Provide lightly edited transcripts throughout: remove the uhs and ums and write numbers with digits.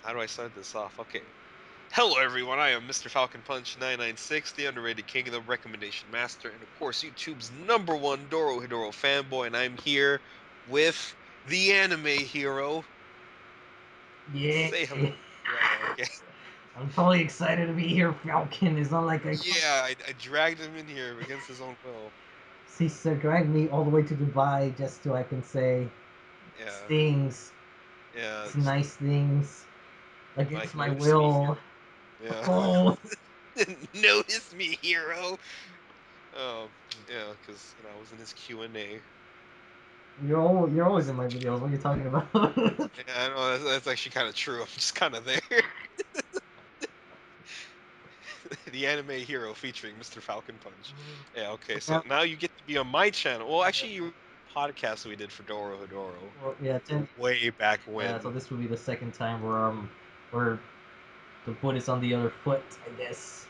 How do I start this off? Okay. Hello, everyone. I am Mr. Falconpunch 996, the underrated king of the recommendation master, and of course, YouTube's #1 Dororon fanboy. And I'm here with the anime hero. Yeah, Say hello. Yeah, okay. I'm totally excited to be here, Falcon. It's not like Yeah, I dragged him in here against his own will. he dragged me all the way to Dubai just so I can say Yeah, things, yeah. Just nice things against like my notice me here. will. Yeah, Oh, notice me, hero. Oh, yeah, because I was in his Q&A. you're always in my videos. What are you talking about? Yeah, I know that's actually kind of true. I'm just kind of there. The anime hero featuring Mr. Falconpunch. Yeah, okay. So Now, now you get to be on my channel. Well, actually, you podcast we did for Doro Hedoro well, yeah, way back yeah. So when, this will be the second time where the foot is on the other foot, I guess.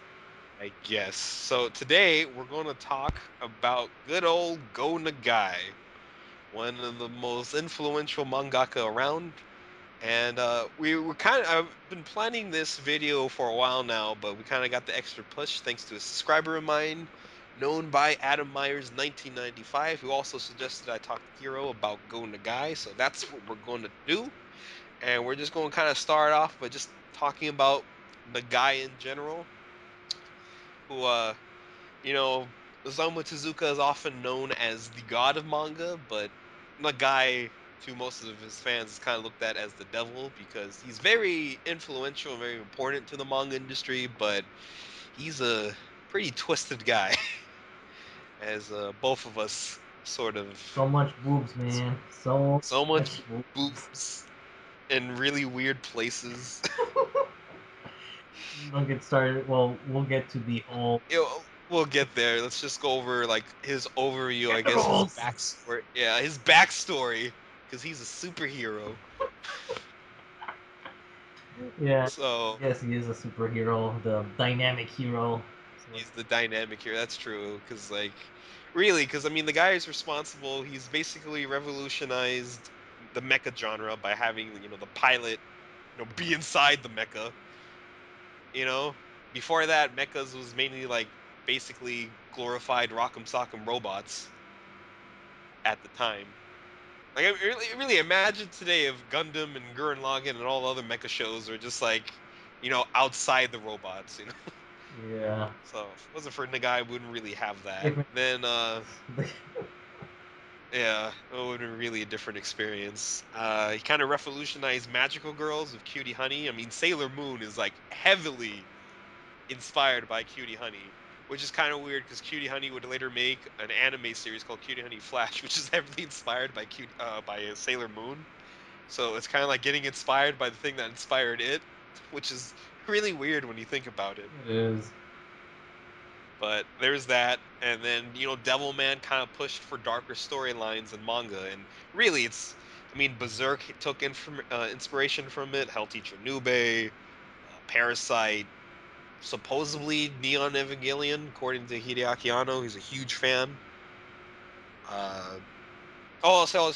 I guess. So today we're going to talk about good old Go Nagai, one of the most influential mangaka around. And we were I've been planning this video for a while now, but we kind of got the extra push thanks to a subscriber of mine, known by Adam Myers 1995, who also suggested I talk to Hero about Go Nagai. So that's what we're going to do. And we're just going to kind of start off by just talking about Nagai in general, who, you know, Osamu Tezuka is often known as the god of manga, but Nagai, to most of his fans, is kind of looked at as the devil because he's very influential and very important to the manga industry, but he's a pretty twisted guy, as both of us sort of So much boobs, man. So so much much boobs. boobs in really weird places. Don't get started. Well, we'll get to the whole We'll get there. Let's just go over like his overview, I guess his generals. backstory. Yeah, his backstory because he's a superhero. Yeah, So yes, he is a superhero, the dynamic hero. So he's the dynamic here. That's true. Because like, really, because I mean, the guy is responsible. He's basically revolutionized the mecha genre by having the pilot be inside the mecha. You know, before that, mechas was mainly like basically glorified rock'em sock'em robots at the time. Like, I really imagine today if Gundam and Gurren Lagann and all other mecha shows are just like, outside the robots. yeah, So if it wasn't for Nagai, we wouldn't really have that. give me Then, yeah, it would have been really a different experience. He kind of revolutionized magical girls with Cutie Honey. I mean, Sailor Moon is like heavily inspired by Cutie Honey, which is kind of weird because Cutie Honey would later make an anime series called Cutie Honey Flash, which is heavily inspired by Sailor Moon. So it's kind of like getting inspired by the thing that inspired it, which is really weird when you think about it. it is. But there's that, and then Devilman kind of pushed for darker storylines in manga, and really, I mean, Berserk took inspiration from it. Hell Teacher Nube, Parasite, supposedly Neon Evangelion, according to Hideaki Anno. He's a huge fan. Uh, also,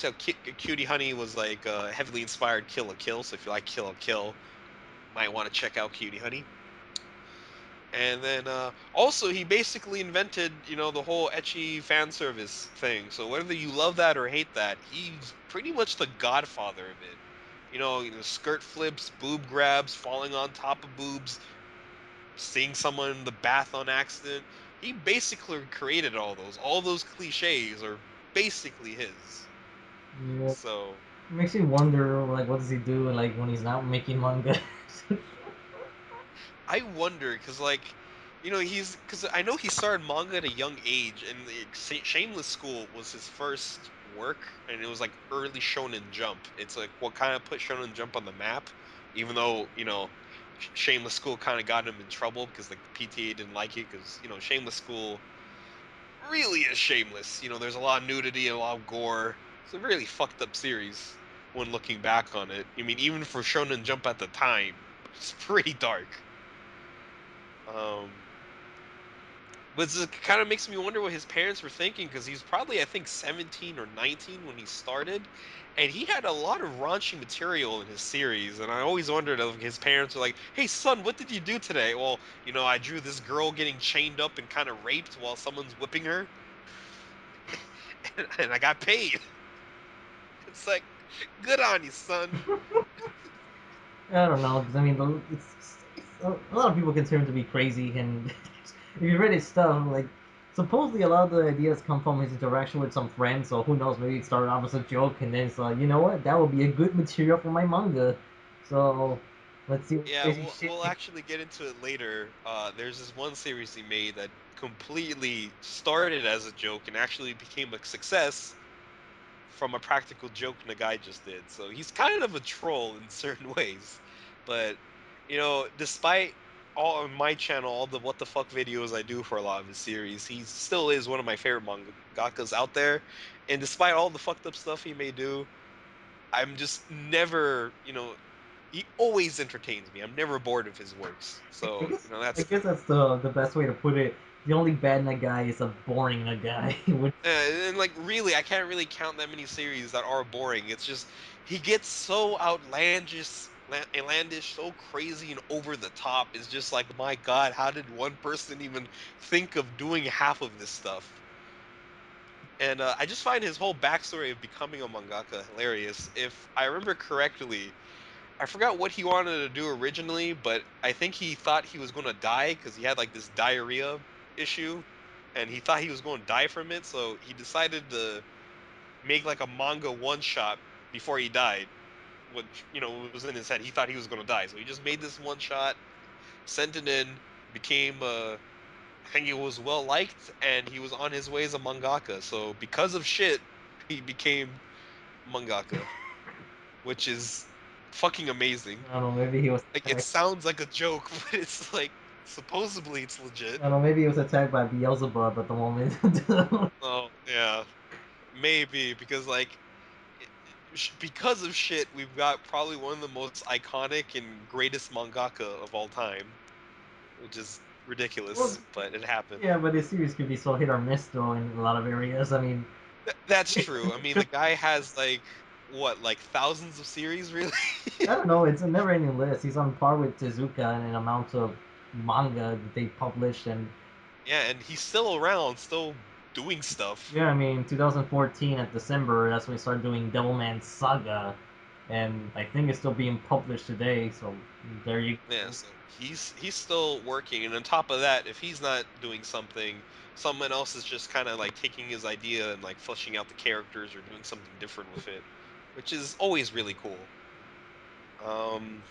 Cutie Honey was like heavily inspired Kill la Kill. So if you like Kill la Kill, might want to check out Cutie Honey. And then also he basically invented, the whole etchy fan service thing. So whether you love that or hate that, he's pretty much the godfather of it. Skirt flips, boob grabs, falling on top of boobs, seeing someone in the bath on accident. He basically created all those. All those cliches are basically his. Yeah, So it makes you wonder, like, what does he do, like, when he's not making manga? I wonder because, like, he's because I know he started manga at a young age, and Shameless School was his first work, and it was like early Shonen Jump. It's like what kind of put Shonen Jump on the map, even though Shameless School kind of got him in trouble because like the PTA didn't like it because Shameless School really is shameless. There's a lot of nudity and a lot of gore. It's a really fucked up series when looking back on it. I mean, even for Shonen Jump at the time, it's pretty dark. Um, But it kind of makes me wonder what his parents were thinking because he was probably, I think, 17 or 19 when he started, and he had a lot of raunchy material in his series. And I always wondered if his parents were like, "Hey, son, what did you do today?" Well, I drew this girl getting chained up and kind of raped while someone's whipping her, and I got paid. It's like, good on you, son. I don't know, because I mean, a lot of people consider him to be crazy, and if you read his stuff, like supposedly a lot of the ideas come from his interaction with some friends. So who knows? Maybe it started off as a joke, and then it's like, you know what? That would be a good material for my manga. So let's see what Yeah, crazy we'll shit. actually get into it later. There's this one series he made that completely started as a joke and actually became a success from a practical joke Nagai just did. So he's kind of a troll in certain ways. But, despite all on my channel, all the what the fuck videos I do for a lot of his series, he still is one of my favorite mangakas out there. And despite all the fucked up stuff he may do, I'm just never, he always entertains me. I'm never bored of his works. I So, guess I that's guess that's the best way to put it. The only bad Nagai is a boring Nagai. Which and like really, I can't really count that many series that are boring. It's just he gets so outlandish, so crazy and over the top. It's just like, my God, how did one person even think of doing half of this stuff? And I just find his whole backstory of becoming a mangaka hilarious. If I remember correctly, I forgot what he wanted to do originally, but I think he thought he was going to die because he had like this diarrhea issue, and he thought he was going to die from it. So he decided to make like a manga one shot before he died, which was in his head. He thought he was going to die, so he just made this one shot, sent it in, became I think he was well liked, and he was on his way as a mangaka. So because of shit, he became mangaka, which is fucking amazing. I don't know, maybe he was Like, it attacked. sounds like a joke, but it's like supposedly it's legit. I don't know, maybe he was attacked by Beelzebub at the moment. Oh yeah, maybe because like because of shit, we've got probably one of the most iconic and greatest mangaka of all time, which is Well, ridiculous, but it happened. yeah, but his series could be so hit or miss though in a lot of areas. I mean, That's true. I mean, the guy has like what, like thousands of series, really? I don't know. It's a never-ending list. He's on par with Tezuka in an amount of manga that they published, and Yeah, and he's still around, still doing stuff. yeah, I mean, 2014 at December, that's when we started doing Devilman Saga, and I think it's still being published today. So there you Yeah, go. so he's still working, and on top of that, if he's not doing something, someone else is just kind of like taking his idea and like fleshing out the characters or doing something different with it, which is always really cool. Um,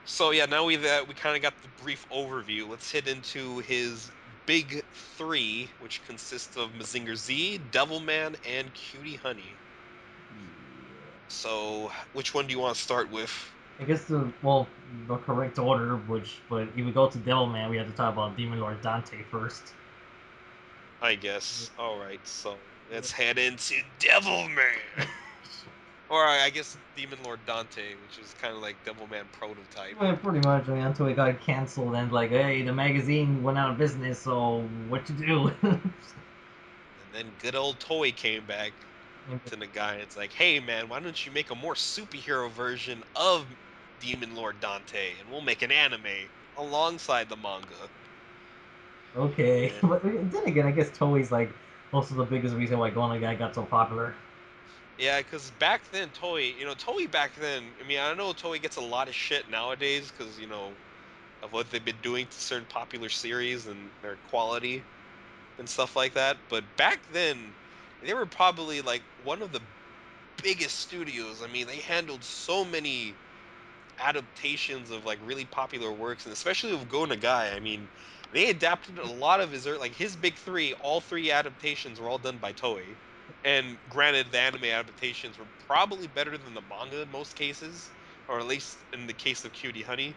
so yeah, now we kind of got the brief overview. Let's hit into his big three, which consists of Mazinger Z, Devilman, and Cutey Honey. So which one do you want to start with? I guess the correct order, which but if we go to Devilman, we have to talk about Demon Lord Dante first. I guess. All right, so let's head into Devilman. Or I guess Demon Lord Dante, which is kind of like Devilman prototype. Yeah, pretty much. I mean, until it got canceled and like, hey, the magazine went out of business, so what to do? And then good old Toy came back to the guy. It's like, hey man, why don't you make a more superhero version of Demon Lord Dante, and we'll make an anime alongside the manga. Okay, And but then again, I guess Toei's like also the biggest reason why Go Nagai got so popular. yeah, because back then Toei back then. I mean, I know Toei gets a lot of shit nowadays because of what they've been doing to certain popular series and their quality and stuff like that. But back then, they were probably like one of the biggest studios. I mean, they handled so many adaptations of like really popular works, and especially with Go Nagai. I mean, they adapted a lot of like his big three. All three adaptations were all done by Toei. And granted, the anime adaptations were probably better than the manga in most cases, or at least in the case of Cutie Honey.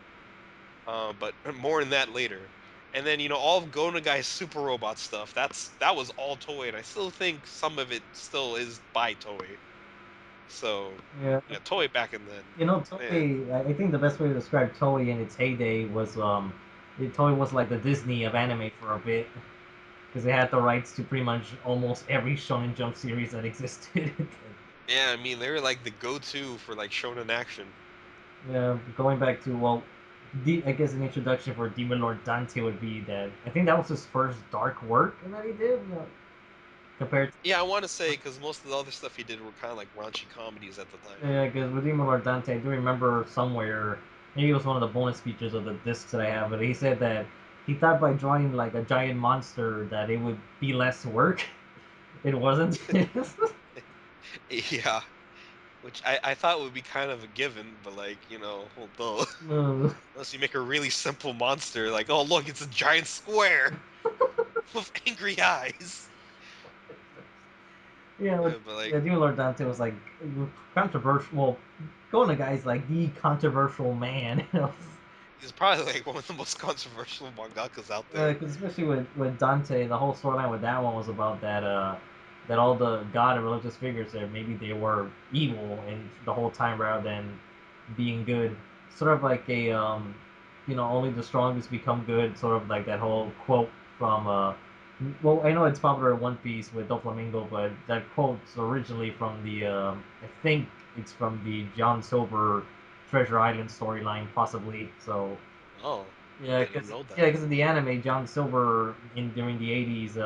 But more on that later. And then all of Go Nagai's Super Robot stuff. That was all Toei, and I still think some of it still is by Toei. So Yeah, yeah, Toei back in then, man. Toei. I think the best way to describe Toei in its heyday was Toei was like the Disney of anime for a bit. because they had the rights to pretty much almost every Shonen Jump series that existed. Yeah, I mean, they were like the go-to for like shonen action. Yeah, going back to I guess an introduction for Demon Lord Dante would be that I think that was his first dark work that he did, compared to Yeah, I want to say because most of the other stuff he did were kind of like raunchy comedies at the time. yeah, because with Demon Lord Dante, I do remember somewhere maybe it was one of the bonus features of the discs that I have, but he said that he thought by drawing like a giant monster that it would be less work. It wasn't. Yeah, which I thought would be kind of a given, but like although Uh, unless you make a really simple monster, like oh look, it's a giant square with angry eyes. yeah, But like yeah, Demon Lord Dante was like controversial. Well, Go Nagai is like the controversial man. he's probably like one of the most controversial mangakas out there. Because especially with Dante, the whole storyline with that one was about that all the god and religious figures there maybe they were evil and the whole time rather than being good. Sort of like a only the strongest become good. Sort of like that whole quote from well, I know it's popular in One Piece with Doflamingo, but that quote's originally from the I think it's from the John Silver Treasure Island storyline, possibly. So Oh, yeah, I didn't because know that. in the anime, John Silver in during the '80s,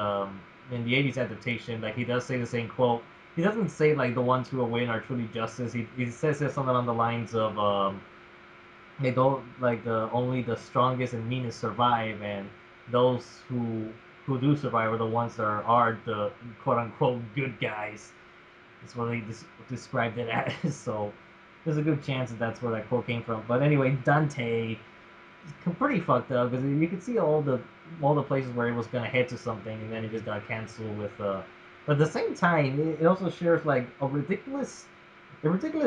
in the '80s adaptation, like he does say the same quote. He doesn't say like the ones who will win are truly justice. He says something along the lines of they don't like the only the strongest and meanest survive, and those who do survive are the ones that are the quote unquote good guys. That's what they described it as. So there's a good chance that that's where that quote came from. But anyway, Dante pretty fucked up because you could see all the places where it was gonna head to something, and then it just got canceled with. But at the same time, it also shares like a ridiculous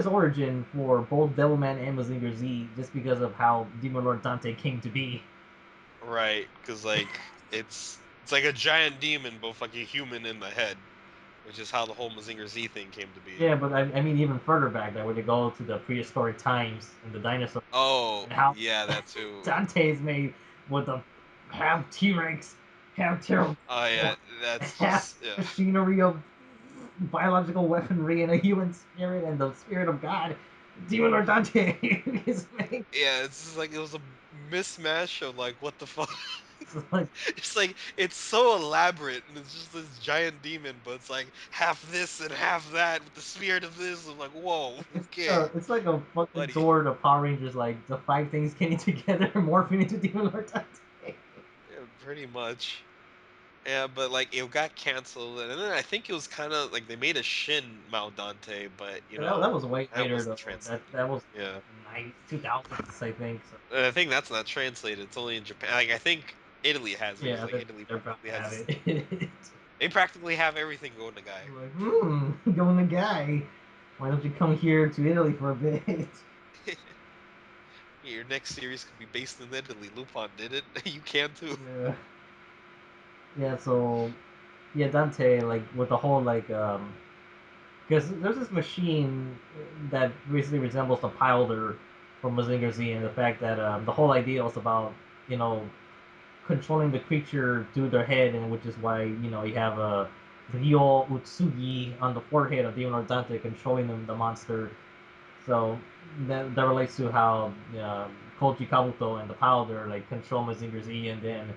origin for both Devilman and Mazinger Z, just because of how Demon Lord Dante came to be. Right, because like it's like a giant demon, both like a human in the head, which is how the whole Mazinger Z thing came to be. Yeah, but I mean even further back, that where they go to the prehistoric times and the dinosaurs, Oh, and how yeah, that too. Dante is made with a half T Rex, half pterodactyl, Oh yeah, that's half just yeah. machinery of biological weaponry and a human spirit and the spirit of God. Demon Lord Dante is made. Yeah, it's just like it was a mismatch of like what the fuck. It's like It's like it's so elaborate and it's just this giant demon, but it's like half this and half that with the spirit of this. I'm like, whoa, okay, it's like a fucking buddy. Zord of Power Rangers, like the five things getting together and morphing into Demon Lord Dante. Yeah, pretty much. Yeah, but like it got canceled, and then I think it was kind of like they made a Shin Mao Dante, but That was way that later wasn't though. translated. That was Yeah, 2000s, I think. So and I think that's not translated. It's only in Japan. Like I think Italy has it because yeah, like Italy they're about practically to have has it. they practically have everything going to guy. I'm like, going the guy. Why don't you come here to Italy for a bit? Your next series could be based in Italy. Lupin did it. You can too. Yeah, yeah. So yeah, Dante, like with the whole because there's this machine that basically resembles the Pilder from Mazinger Z, and the fact that the whole idea was about you know controlling the creature through their head, and which is why you have a Ryo Utsugi on the forehead of Demon Lord Dante controlling the monster. So that relates to how Koji Kabuto and the Powder like control Mazinger Z, and then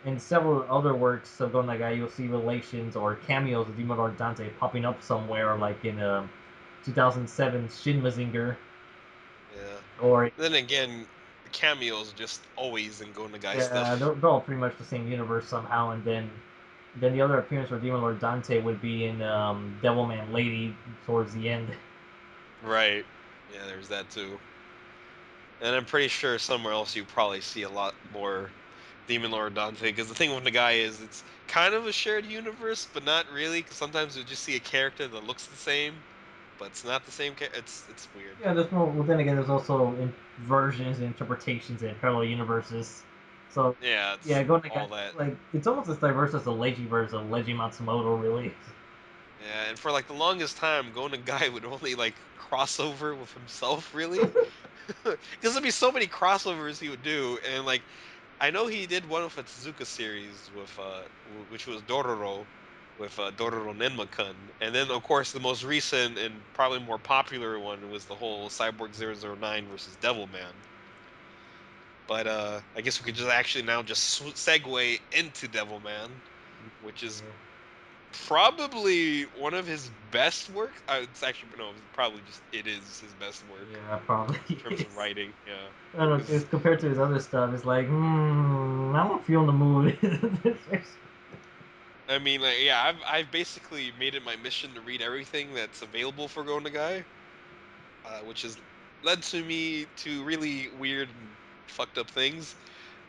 in several other works of Go Nagai, you'll see relations or cameos of Demon Lord Dante popping up somewhere, like in 2007 Shin Mazinger, Yeah. or Then again, the cameos just always in Go Nagai yeah, stuff. they're all pretty much the same universe somehow. And then the other appearance for Demon Lord Dante would be in Devilman Lady towards the end. Right. Yeah, there's that too. And I'm pretty sure somewhere else you probably see a lot more Demon Lord Dante. Because the thing with Nagai is it's kind of a shared universe, but not really. Because sometimes you just see a character that looks the same, but it's not the same. It's weird. Yeah, there's more. Well, then again, there's also versions and interpretations and parallel universes. So, Yeah, yeah, it's going to all that. like it's almost as diverse as the Leiji version of Leiji Matsumoto, really. Yeah, and for like the longest time, Go Nagai would only like crossover with himself, really. Because there'd be so many crossovers he would do, and like I know he did one of a Tezuka series with which was Dororo with Dororon Enma, and then of course the most recent and probably more popular one was the whole Cyborg 009 versus Devilman. But I guess we could just actually now just segue into Devilman, which is probably one of his best work. It's actually no, probably just it is his best work Yeah, probably in terms of is. writing. Yeah, I don't know, it's because compared to his other stuff, it's like, I don't feel in the mood. I mean, like, yeah, I've basically made it my mission to read everything that's available for Go Nagai, which has led to me to really weird and fucked up things.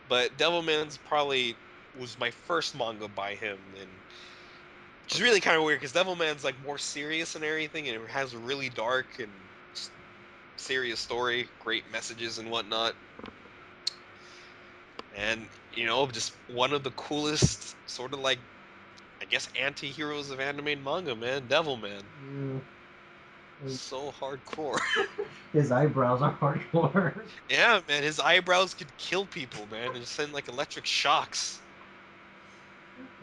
But Devilman's probably was my first manga by him, and which is really kind of weird because Devilman's like more serious and everything, and it has a really dark and serious story, great messages and whatnot. And just one of the coolest sort of like I guess anti-heroes of anime and manga, man. Devilman. So hardcore. His eyebrows are hardcore. Yeah, man, his eyebrows could kill people, man, and just send like electric shocks.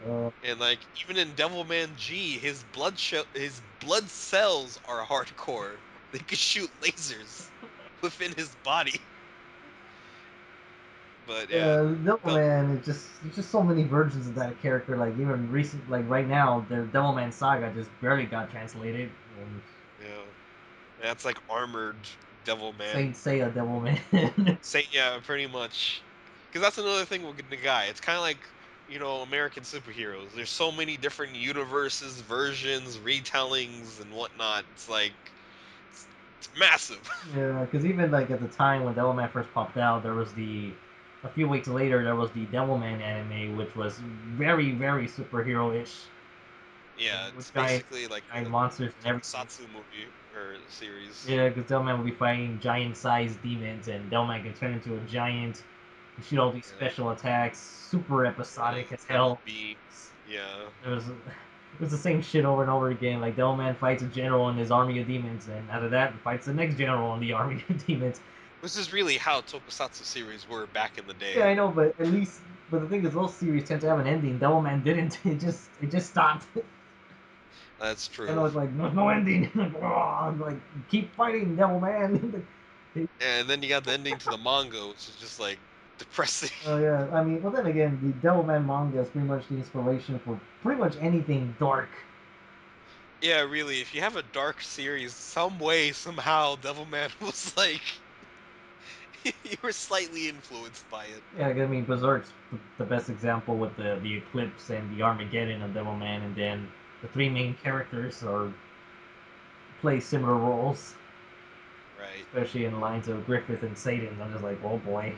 Uh, And like even in Devilman G, his blood cells are hardcore. They could shoot lasers within his body. But yeah, felt Devilman is just there's just so many versions of that character. Like even recent, like right now, the Devilman Saga just barely got translated. yeah. That's like armored Saint Devilman. Seiya Devilman. Say yeah, pretty much. Because that's another thing with the guy. It's kind of like American superheroes. There's so many different universes, versions, retellings, and whatnot. It's like it's massive. Yeah, because even like at the time when Devilman first popped out, there was the a few weeks later there was the Devilman anime, which was very superhero-ish, Yeah, with it's basically like giant a monsters and everything. tokusatsu movie or series. Yeah, because Devilman will be fighting giant-sized demons, and Devilman can turn into a giant, and shoot all these Yeah, special attacks, super episodic as send hell. beams. Yeah, It was the same shit over and over again. Like Devilman fights a general and his army of demons, and out of that fights the next general and the army of demons. this is really how tokusatsu series were back in the Yeah, day. I know, but at least, but the thing is, those series tend to have an ending. Devilman didn't. It just stopped. That's And I true. was like, no ending. I'm like, keep fighting, Devilman. And then you got the ending to the manga, which is just like depressing. Oh yeah, I mean, well then again, the Devilman manga is pretty much the inspiration for pretty much anything dark. Yeah, really, if you have a dark series, some way, somehow, Devilman was like you were slightly influenced by it. Yeah, I mean, Berserk's the best example with the Eclipse and the Armageddon of Devilman, and then the three main characters are play similar roles, Right. especially in the lines of Griffith and Satan. I'm just like, oh boy.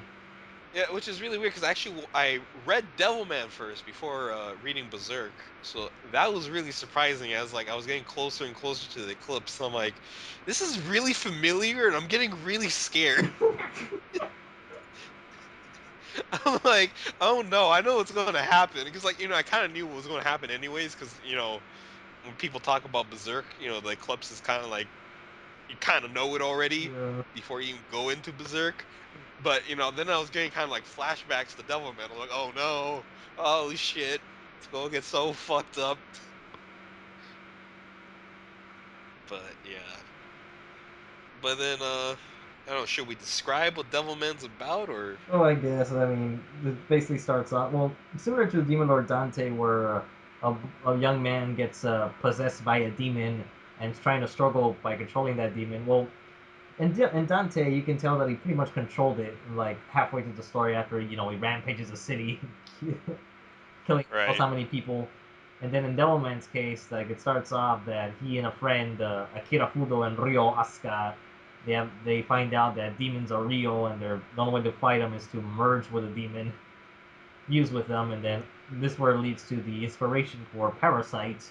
Yeah, which is really weird because actually I read Devilman first before reading Berserk, so that was really surprising. As like I was getting closer and closer to the eclipse, so I'm like, this is really familiar, and I'm getting really scared. I'm like, oh no, I know what's going to happen because like I kind of knew what was going to happen anyways because when people talk about Berserk, the eclipse is kind of like you kind of know it already Yeah. before you even go into Berserk. But then I was getting kind of like flashbacks to Devilman. I'm like, oh no, holy shit, it's gonna get so fucked up. But yeah, but then I don't know. Should we describe what Devilman's about or? Oh, I guess. I mean, it basically starts off well, similar to Demon Lord Dante, where a young man gets possessed by a demon and is trying to struggle by controlling that demon. Well, in Dante, you can tell that he pretty much controlled it like halfway through the story after he rampages a city, killing knows Right. how many people. And then in Devilman's case, like it starts off that he and a friend, Akira Fudo and Ryo Asuka, they find out that demons are real, and the only way to fight them is to merge with a demon, fuse with them, and then this where it leads to the inspiration for Parasite.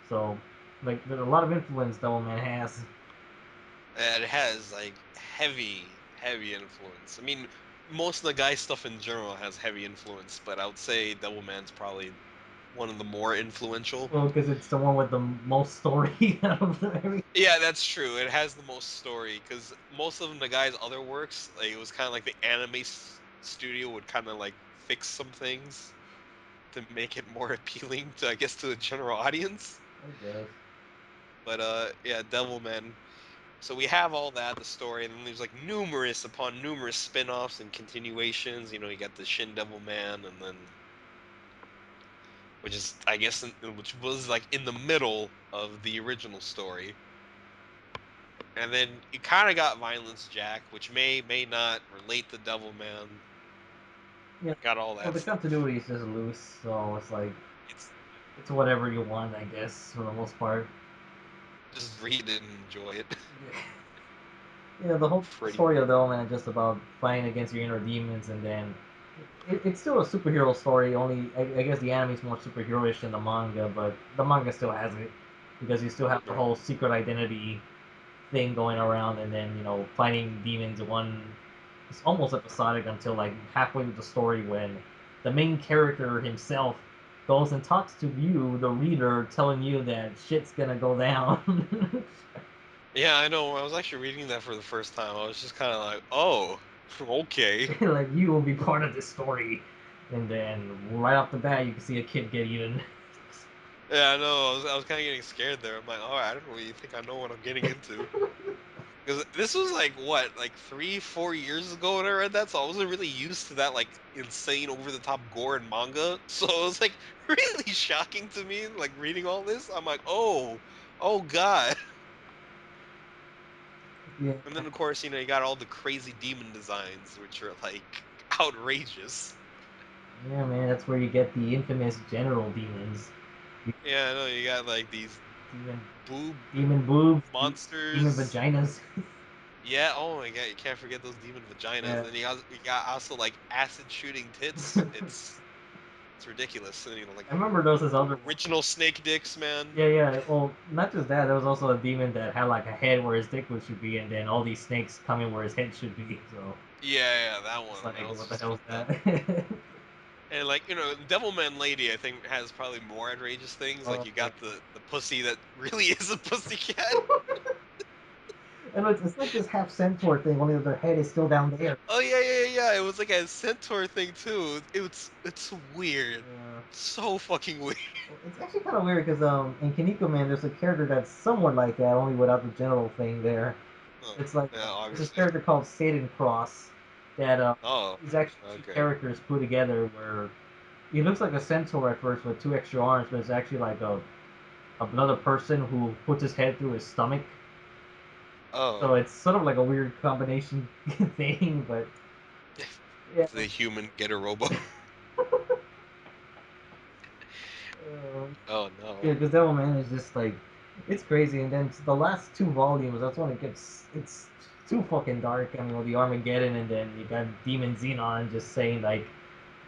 So, like, there's a lot of influence Devilman has. And it has like heavy, heavy influence. I mean, most of the guy stuff in general has heavy influence, but I would say Devilman's probably one of the more influential. Well, because it's the one with the most story out of every. Yeah, that's true. It has the most story because most of the guy's other works, like it was kind of like the anime studio would kind of like fix some things to make it more appealing to, I guess, to the general audience. I guess. But yeah, Devilman. So we have all that, the story, and then there's like numerous upon numerous spin-offs and continuations. You know, you got the Shin Devil Man, and then which is, I guess, which was like in the middle of the original story. And then you kind of got Violence Jack, which may not relate to Devilman. Yeah. Got all Well, that the stuff. continuity is just loose, so it's like It's it's whatever you want, I guess, for the most part. just read it and enjoy it. Yeah, the whole Pretty story much. of Devilman is just about fighting against your inner demons, and then it's still a superhero story. Only I guess the anime is more superheroish than the manga, but the manga still has it because you still have the Right. whole secret identity thing going around, and then fighting demons. One it's almost episodic until like halfway through the story when the main character himself goes and talks to you, the reader, telling you that shit's gonna go down. Yeah, I know. I was actually reading that for the first time. I was just kind of like, oh, okay. Like you will be part of this story, and then right off the bat you can see a kid get eaten. Yeah, I know. I was kind of getting scared there. I'm like, all right, I don't really think I know what I'm getting into. Because this was like what, like 3, 4 years ago when I read that, so I wasn't really used to that like insane over the top gore and manga. So it was like really shocking to me, like reading all this. I'm like, oh god. Yeah, And then of course, you got all the crazy demon designs, which are like outrageous. yeah, man, that's where you get the infamous general demons. Yeah, I know you got like these Demon, boob demon boobs, demon monsters. vaginas. Yeah, oh my god, you can't forget those demon vaginas. Yeah, And you got also like acid shooting tits. It's ridiculous. And I remember there was this other one. original snake dicks, man. Yeah, yeah. Well, not just that. There was also a demon that had like a head where his dick should be, and then all these snakes coming where his head should be. So Yeah, that it's one. That like, was what the just hell is fucked up. that? And like, Devilman Lady, I think has probably more outrageous things. Like Oh you yeah. got the pussy that really is a pussycat. And it's like this half centaur thing, only that their head is still down there. Oh yeah. It was like a centaur thing too. It's weird. Yeah. So fucking weird. Well, it's actually kind of weird because in Kaneko Man, there's a character that's somewhat like that, only without the general thing there. Oh, It's like yeah, there's this obviously. character called Satan Cross that Oh, is actually two okay. characters put together where he looks like a centaur at first with two extra arms, but it's actually like another person who puts his head through his stomach. Oh, So it's sort of like a weird combination thing, but yeah. the human get a robo. Oh Yeah, no. because Devilman is just like it's crazy, and then the last two volumes, that's when it gets it's too fucking dark. I mean, with the Armageddon, and then you got Demon Xenon just saying like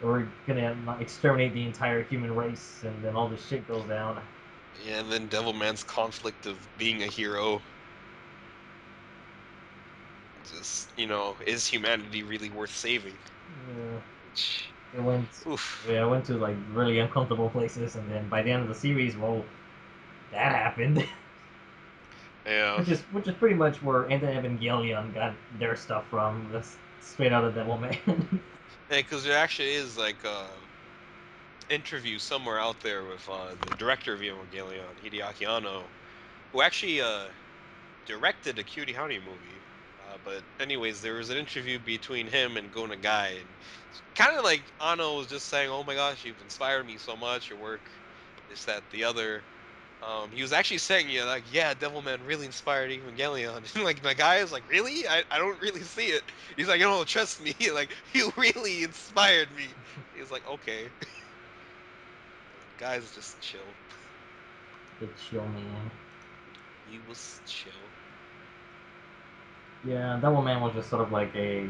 we're gonna exterminate the entire human race, and then all this shit goes down. Yeah, and then Devilman's conflict of being a hero. Just, is humanity really worth saving? Yeah, Which, it went oof. yeah, it went to like really uncomfortable places, and then by the end of the series, well, that happened, Yeah. which is pretty much where Enter Evangelion got their stuff from. That's straight out of Devilman. Yeah, because there actually is like a interview somewhere out there with the director of Evangelion, Hideaki Anno, who actually directed a Cutey Honey movie. But anyways, there was an interview between him and Go Nagai, and kind of like Anno was just saying, "Oh my gosh, you've inspired me so much. Your work, this, that, the other." He was actually saying, like, yeah, Devilman really inspired Evangelion. And like the guy is like, really? I don't really see it. He's like, no, trust me. Like, you really inspired me. He's like, okay. The guy's just chill. The chill man. He was chill. Yeah, Devilman was just sort of like a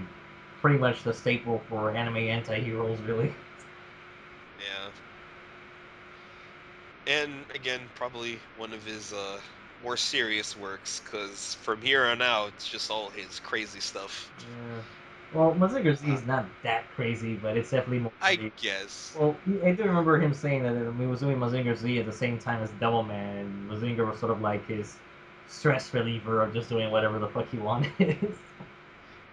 pretty much the staple for anime anti-heroes, really. Yeah. And again, probably one of his more serious works, because from here on out, it's just all his crazy stuff. Yeah. Well, Mazinger Z Uh, is not that crazy, but it's definitely more I the. guess. Well, I do remember him saying that he was doing Mazinger Z at the same time as Devilman, and Mazinger was sort of like his stress reliever of just doing whatever the fuck he wanted.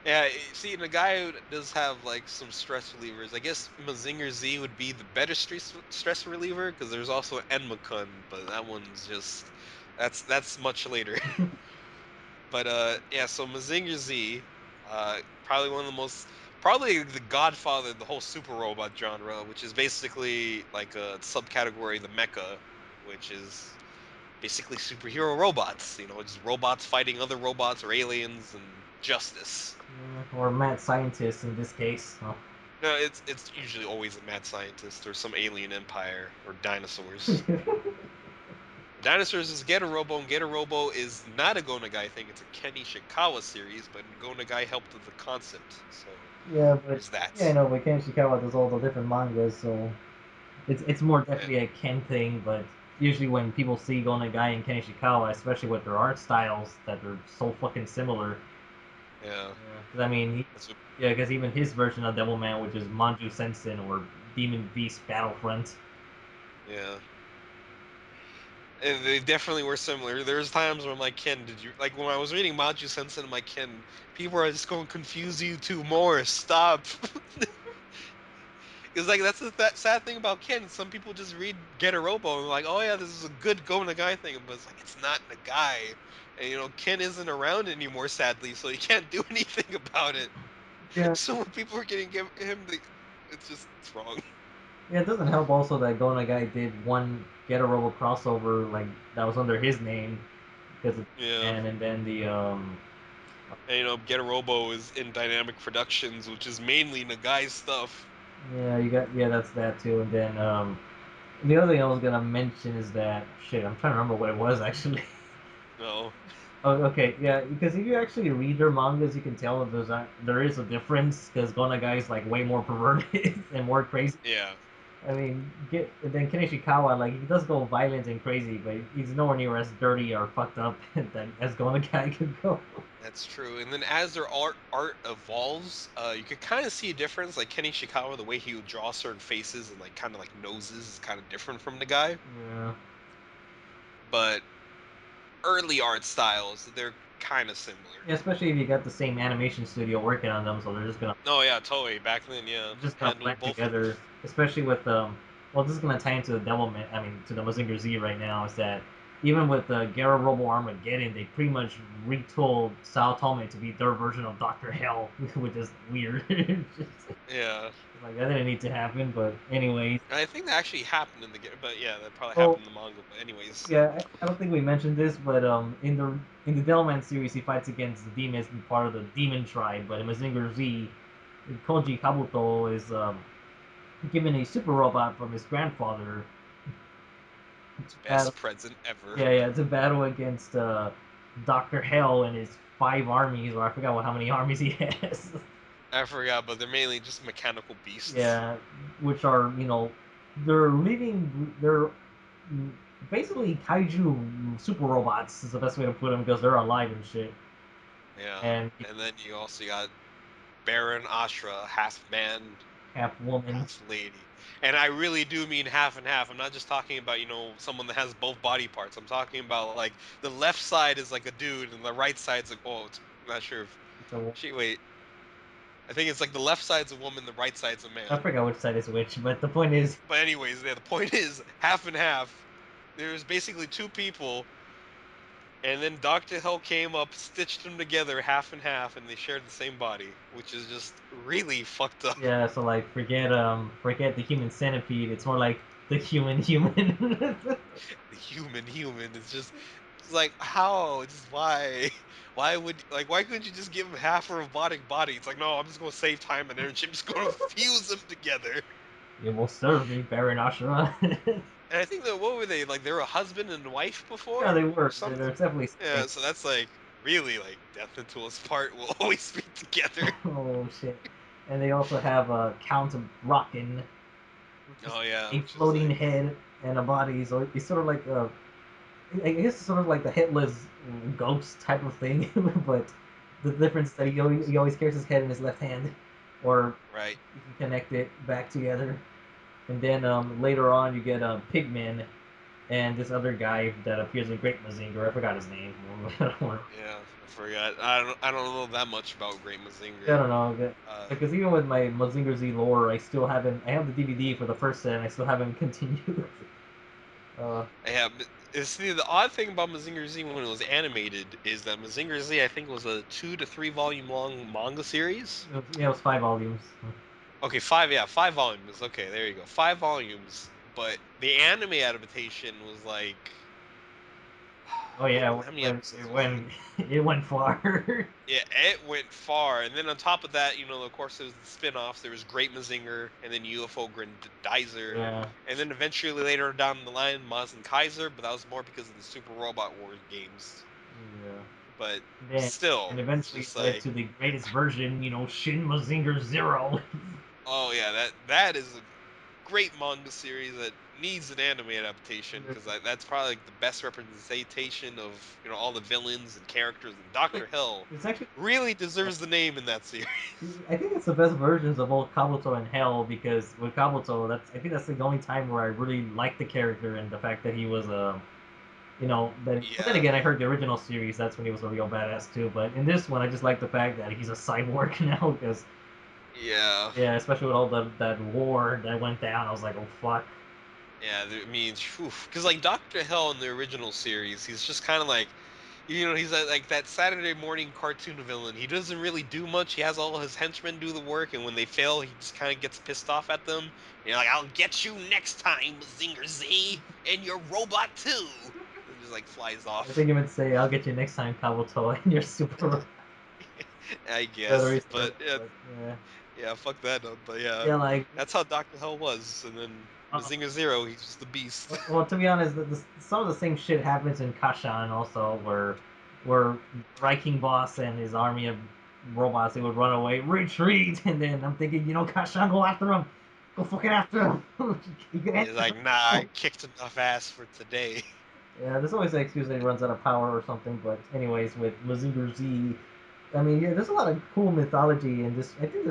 Yeah, see, Nagai does have like some stress relievers. I guess Mazinger Z would be the better stress reliever because there's also Enma, but that one's just that's much later. But yeah, so Mazinger Z, probably one of the most, probably the godfather of the whole super robot genre, which is basically like a subcategory of the mecha, which is basically superhero robots. You know, just robots fighting other robots or aliens and justice. Or mad scientist in this case. Oh. No, it's usually always a mad scientist or some alien empire or dinosaurs. Dinosaurs is Robo, and Robo is not a Go Nagai thing. It's a Ken Ishikawa series, but Go Nagai helped with the concept. So Yeah, but there's that. yeah, I know, but Ken Ishikawa does all the different mangas, so it's more Yeah, definitely a Ken thing. But usually when people see Go Nagai and Ken Ishikawa, especially with their art styles that are so fucking similar, yeah, yeah, because I mean, that's what, yeah, because even his version of Devilman, which is Manju Sensen or Demon Beast Battlefront, yeah. And they definitely were similar. There's times where I'm like, Ken, did you like when I was reading Maju Sensen? I'm like, Ken, people are just going to confuse you two more. Stop. Because like that's the sad thing about Ken. Some people just read Get a Robo and like, oh yeah, this is a good Go Nagai thing, but it's like it's not Nagai. And you know, Ken isn't around anymore, sadly, so he can't do anything about it. yeah, So when people are getting him the, it's wrong. yeah, it doesn't help also that Go Nagai did one Get a Robo crossover like that was under his name because of, Yeah. and then the And you know, Get a Robo is in Dynamic Productions, which is mainly Nagai's stuff. yeah, you got, yeah, that's that too, and then the other thing I was gonna mention is that shit. I'm trying to remember what it was actually. No. Oh, okay, yeah, because if you actually read their mangas, you can tell that there is a difference because Gona Guy is like way more perverted and more crazy. Yeah. I mean, get then Kaneshikawa, like he does go violent and crazy, but he's nowhere near as dirty or fucked up that as Gona Guy could go. That's true. And then as their art evolves, you could kind of see a difference. Like Kenny Shikawa, the way he would draw certain faces and like kind of like noses is kind of different from the guy. Yeah. But early art styles, they're kind of similar. Yeah, especially if you got the same animation studio working on them, so Oh yeah, Toei back then, yeah, they're just gonna handled blend both of them. together. Especially with well, this is gonna tie into the Devilman. I mean, to the Mazinger Z right now is that even with the Gara Robo Armageddon, they pretty much retooled Sao Tome to be their version of Doctor Hell, which is weird. Yeah, Like that didn't need to happen, but anyways. and I think that actually happened in the game, but yeah, that probably Well, happened in the manga. But anyways, yeah, I don't think we mentioned this, but in the Devilman series, he fights against the demons and part of the demon tribe. But in Mazinger Z, Koji Kabuto is given a super robot from his grandfather to battle. best present ever. Yeah, yeah, to battle against Doctor Hell and his 5 armies, or I forgot how many armies he has. I forgot, but they're mainly just mechanical beasts. Yeah, which are they're living, they're basically kaiju super robots is the best way to put them because they're alive and shit. Yeah, And and then you also got Baron Ashra, half man, half woman. half lady. And I really do mean half and half. I'm not just talking about, someone that has both body parts. I'm talking about like the left side is like a dude and the right side's like, oh, I'm not sure if So wait. I think it's like the left side's a woman, the right side's a I man. forgot which side is which, but the point is, But anyways, yeah, the point is half and half. There's basically two people, and then Dr. Hell came up, stitched them together half and half, and they shared the same body, which is just really fucked up. yeah. So like, forget the human centipede. It's more like the human. The human is just it's like how just why why couldn't you just give him half a robotic body? It's like no, I'm just gonna save time and energy. I'm just gonna fuse them together. You will serve me, Baron Ashura. And I think that what were they like? They were a husband and wife Yeah, before they or were. something. There's definitely Yeah, something. so that's like really like death until us part will always be together. Oh shit! And they also have a Count of Rockin, which is Oh yeah, a which is floating like head and a body. So he's sort of like I guess it's sort of like the headless ghost type of thing, but the difference is that he always carries his head in his left hand, or right. you can connect it back together. And then later on, you get Pigman, and this other guy that appears in Great Mazinger. I forgot his name. Yeah, I forgot. I don't know that much about Great I Mazinger. don't know. Uh, Because even with my Mazinger Z lore, I still haven't. I have the DVD for the first set, and I still haven't continued. uh, yeah, see the odd thing about Mazinger Z when it was animated is that Mazinger Z I think was a 2 to 3 volume long manga series. it was 5 volumes. Okay, five. Yeah, 5 volumes. Okay, there you go. 5 volumes. But the anime adaptation was like, Oh yeah, how many it episodes was it? went it went far. Yeah, it went far. And then on top of that, of course, there was the spin-offs. There was Great Mazinger, and then UFO Grendizer, Yeah. and then eventually later down the line, Maz and Kaiser. But that was more because of the Super Robot Wars games. Yeah. But Then and still, it's eventually just it led like, to the greatest version, Shin Mazinger Zero. oh yeah, that is a great manga series that needs an anime adaptation because that's probably like the best representation of all the villains and characters. And Doctor Hill It's actually, really deserves the name in that series. I think it's the best versions of both Kabuto and Hell because with Kabuto, I think that's the only time where I really liked the character and the fact that he was that. But then Yeah, again, I heard the original series. That's when he was a real badass too. But in this one, I just like the fact that he's a cyborg now because yeah, yeah, especially with all that war that went down, I was like, oh fuck. yeah. I mean, because like Doctor Hill in the original series, he's just kind of like, he's like that Saturday morning cartoon villain. He doesn't really do much. He has all his henchmen do the work, and when they fail, he just kind of gets pissed off at them. Like, "I'll get you next time, Zinger Z, and your robot too." And just like flies I off. think he would say, "I'll get you next time, Kabuto," and you're super I battery guess, but service. yeah, But yeah, yeah, fuck that up. But yeah, yeah, like that's how Doctor Hell was, and then uh, Mazinger Zero, he's just the beast. well, to be honest, some of the same shit happens in Kashan also, where Viking boss and his army of robots they would run away, retreat, and then I'm thinking, Kashan, go after him, go fucking after him. You can He's answer like, nah, I him. kicked enough ass for today. Yeah, there's always the excuse that he runs out of power or something. But anyways, with Mazinger Z, I mean, yeah, there's a lot of cool mythology in this. I think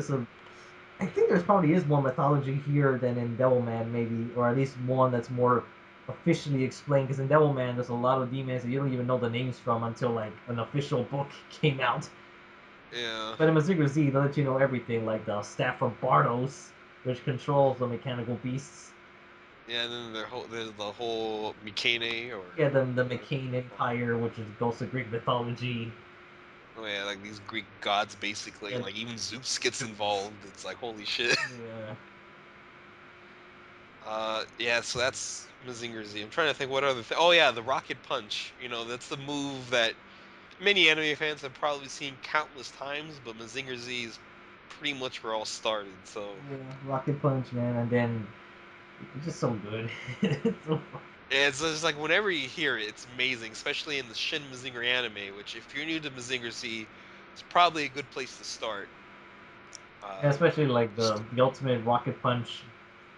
there's probably is more mythology here than in Devilman, maybe, or at least one that's more officially explained. Because in Devilman, there's a lot of demons that you don't even know the names from until like an official book came out. Yeah. But in Mazinger Z, they let you know everything, like the staff of Bardos, which controls the mechanical beasts. Yeah, and then there's the whole Mikane or Yeah, the whatever McCain they're called. Empire, which is goes to Greek mythology. Oh yeah, like these Greek gods basically, Yeah, like even Zeus gets involved. It's like holy shit. yeah. Yeah, so that's Mazinger Z. I'm trying to think what other oh yeah, the Rocket Punch. That's the move that many anime fans have probably seen countless times, but Mazinger Z is pretty much where all started. So Yeah, Rocket Punch, man, and then it's just so good. It's so fun. it's just like whenever you hear it, it's amazing, especially in the Shin Mazinger anime, which if you're new to Mazinger Z, it's probably a good place to start. Yeah, Uh, especially like just the ultimate Rocket Punch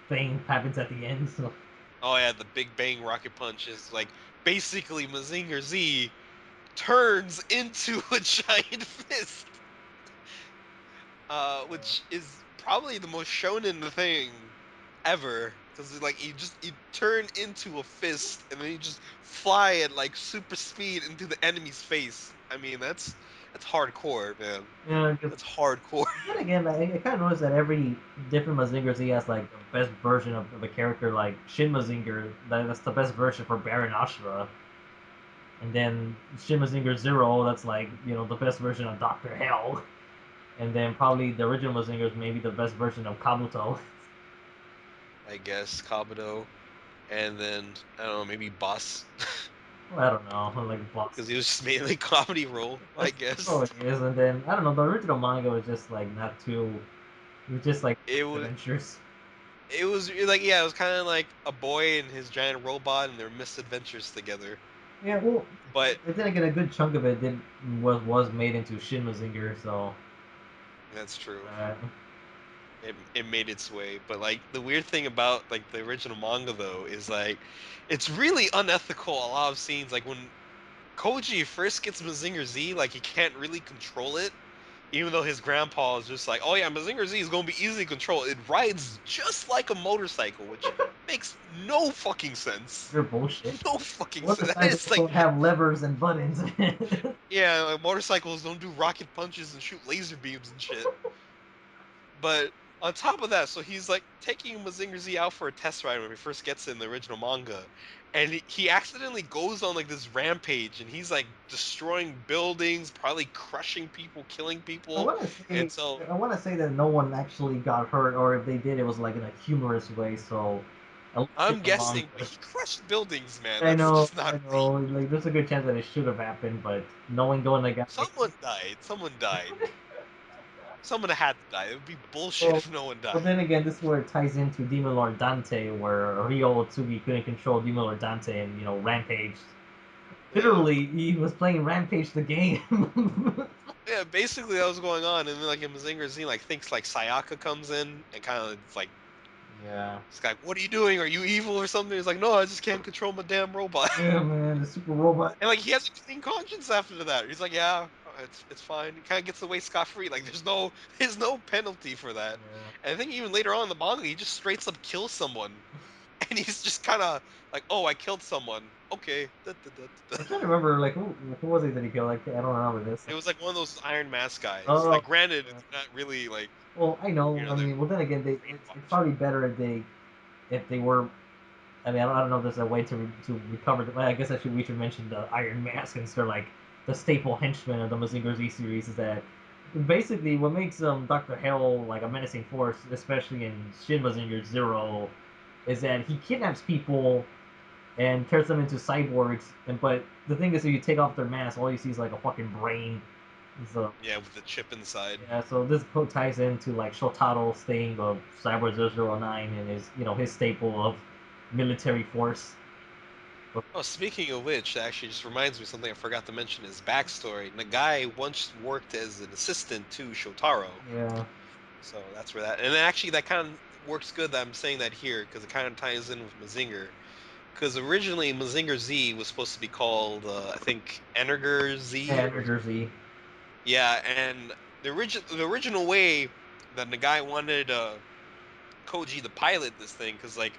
thing happens at the end. So oh yeah, the Big Bang Rocket Punch is like basically Mazinger Z turns into a giant fist, which is probably the most shonen thing ever. Because like you turn into a fist and then you just fly at like super speed into the enemy's face. I mean that's hardcore, man. yeah, because That's hardcore. then again, I kind of noticed that every different Mazinger Z has like the best version of a character. Like Shin Mazinger, that's the best version for Baron Ashura, and then Shin Mazinger Zero, that's like the best version of Doctor Hell, and then probably the original Mazinger is maybe the best version of Kabuto. I guess Kabuto, and then I don't know, maybe Boss, Well, I don't know, like boss. because he was just mainly comedy role, I That's guess. all it is. And then I don't know. The original manga was just like not too. It was just like It was adventures. like yeah, it was kind of like a boy and his giant robot and their misadventures together. Yeah, well, But but then again, a good chunk of it did was made into Shin Mazinger. So that's true. uh, It made its way. But like the weird thing about like the original manga though is like it's really unethical a lot of scenes. Like when Koji first gets Mazinger Z, like he can't really control it. even though his grandpa is just like, oh yeah, Mazinger Z is gonna be easily controlled. It rides just like a motorcycle, which makes no fucking sense. Pure bullshit. No fucking sense. Motorcycles It's like, don't have levers and buttons. yeah, like motorcycles don't do rocket punches and shoot laser beams and shit. But on top of that, so he's like taking Mazinger Z out for a test ride when he first gets in the original manga, and he accidentally goes on like this rampage, and he's like destroying buildings, probably crushing people, killing I people, want to and say so I want to say that no one actually got hurt, or if they did, it was like in a humorous way. So, at least in I'm the guessing, but manga, he crushed buildings, man. I That's know, just not I right. know, like there's a good chance that it should have happened, but knowing Go Nagai, Someone died. Someone died. Someone had to die. It would be bullshit well, if no one but died. then again, this is where it ties into Demon Lord Dante, where Ryo Otsugi couldn't control Demon Lord Dante and Rampage. Yeah. Literally, he was playing Rampage the game. Yeah, basically that was going on, and then like in Mazinger Z, like thinks like Sayaka comes in and kind of like Yeah. it's like, what are you doing? Are you evil or something? He's like, no, I just can't control my damn robot. Yeah, man, the super robot. And like he has a clean conscience after that. He's like, yeah, it's fine. He kind of gets away scot free. Like there's no penalty for that. Yeah. And I think even later on in the manga, he just straight up kills someone, and he's just kind of like, oh, I killed someone. Okay. Da, da, da, da, I'm da. trying to remember, like, who was it that he killed? Like, I don't remember this. It was like one of those Iron Mask guys. Oh, Like, granted, yeah. it's not really like Well, I know. I they're mean, well, then again, it's brainwashed. probably better if they were. I mean, I don't know if there's a way to recover. Well, I guess we should mention the Iron Mask, since they're like the staple henchmen of the Mazinger Z series. Is that basically what makes Dr. Hell like a menacing force, especially in Shin Mazinger Zero, is that he kidnaps people and turns them into cyborgs. And but the thing is, if you take off their mask, all you see is like a fucking brain. So Yeah, with the chip inside. yeah, so this quote ties into like Shotaro's thing of Cyber 009 and his staple of military force. But, Oh, speaking of which, that actually just reminds me of something I forgot to mention his backstory. Nagai once worked as an assistant to Shotaro. yeah, So that's where that, and actually that kind of works good that I'm saying that here because it kind of ties in with Mazinger. Because originally Mazinger Z was supposed to be called, I think, Energer yeah, Z New or Jersey. yeah, and the original way that the guy wanted Koji to pilot this thing, because like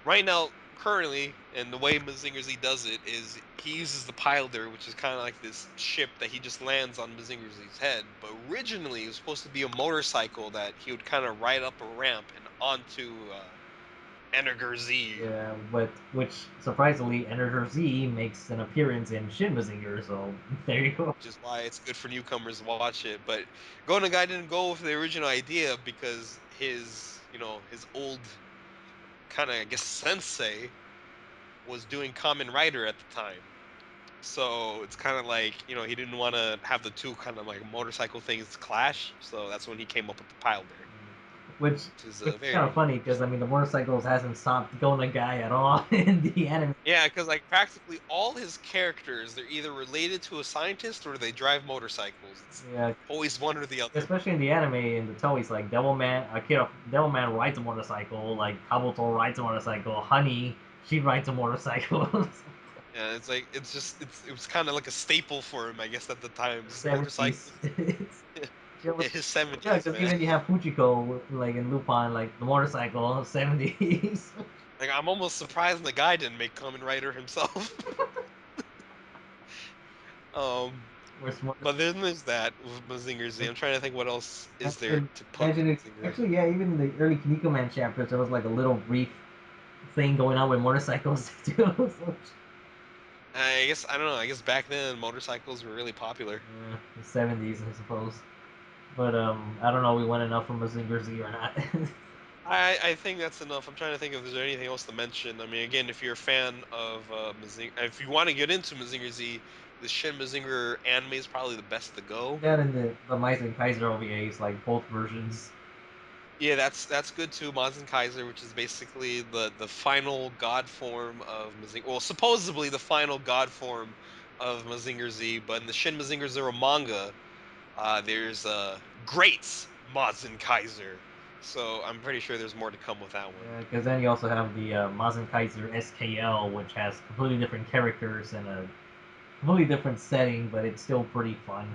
right now, currently, and the way Mazinger Z does it is he uses the piloter, which is kind of like this ship that he just lands on Mazinger Z's head. But originally, it was supposed to be a motorcycle that he would kind of ride up a ramp and onto Energer Z, Yeah, but which surprisingly, Energer Z makes an appearance in Shin Mazinger. So there you go. which is why it's good for newcomers to watch it. But Go Nagai didn't go with the original idea because his old kind of, I guess, sensei was doing Kamen Rider at the time. So it's kind of like, he didn't want to have the two kind of like motorcycle things clash. So that's when he came up with the piloter, Which which is which is kind of very funny because I interesting. mean the motorcycles hasn't stopped going a guy at all in the anime. Yeah, because like practically all his characters, they're either related to a scientist or they drive motorcycles. It's Yeah, always one or the other. especially in the anime in the toys, like Devilman rides a motorcycle, like Kabuto rides a motorcycle, Honey she rides a motorcycle. Yeah, it's like it was kind of like a staple for him, I guess, at the time. Just 70s. motorcycles. It's, Yeah, his yeah, 70s, because man. even you have Fujiko like in Lupin, like the motorcycle 70s. Like I'm almost surprised the guy didn't make Kamen Rider himself. um, Where's more? but then there's that with Mazinger Z. I'm trying to think what else is there Imagine, to put imagine with if Mazinger. actually yeah, even in the early Kiniko Man chapters, there was like a little brief thing going on with motorcycles too. So, I guess I don't know. I guess back then motorcycles were really popular. yeah, the 70s, I suppose. But I don't know. We went enough from Mazinger Z or not. I think that's enough. I'm trying to think if there's anything else to mention. I mean, again, if you're a fan of Mazinger, if you want to get into Mazinger Z, the Shin Mazinger anime is probably the best to go. That and the Meissen Kaiser OVAs, like both versions. Yeah, that's good too. Mazinger Kaiser, which is basically the final god form of Mazinger. Well, supposedly the final god form of Mazinger Z, but in the Shin Mazinger Zero manga, there's great Mazinger Kaiser. So I'm pretty sure there's more to come with that one. Yeah, because then you also have the Mazen Kaiser SKL, which has completely different characters and a completely different setting, but it's still pretty fun.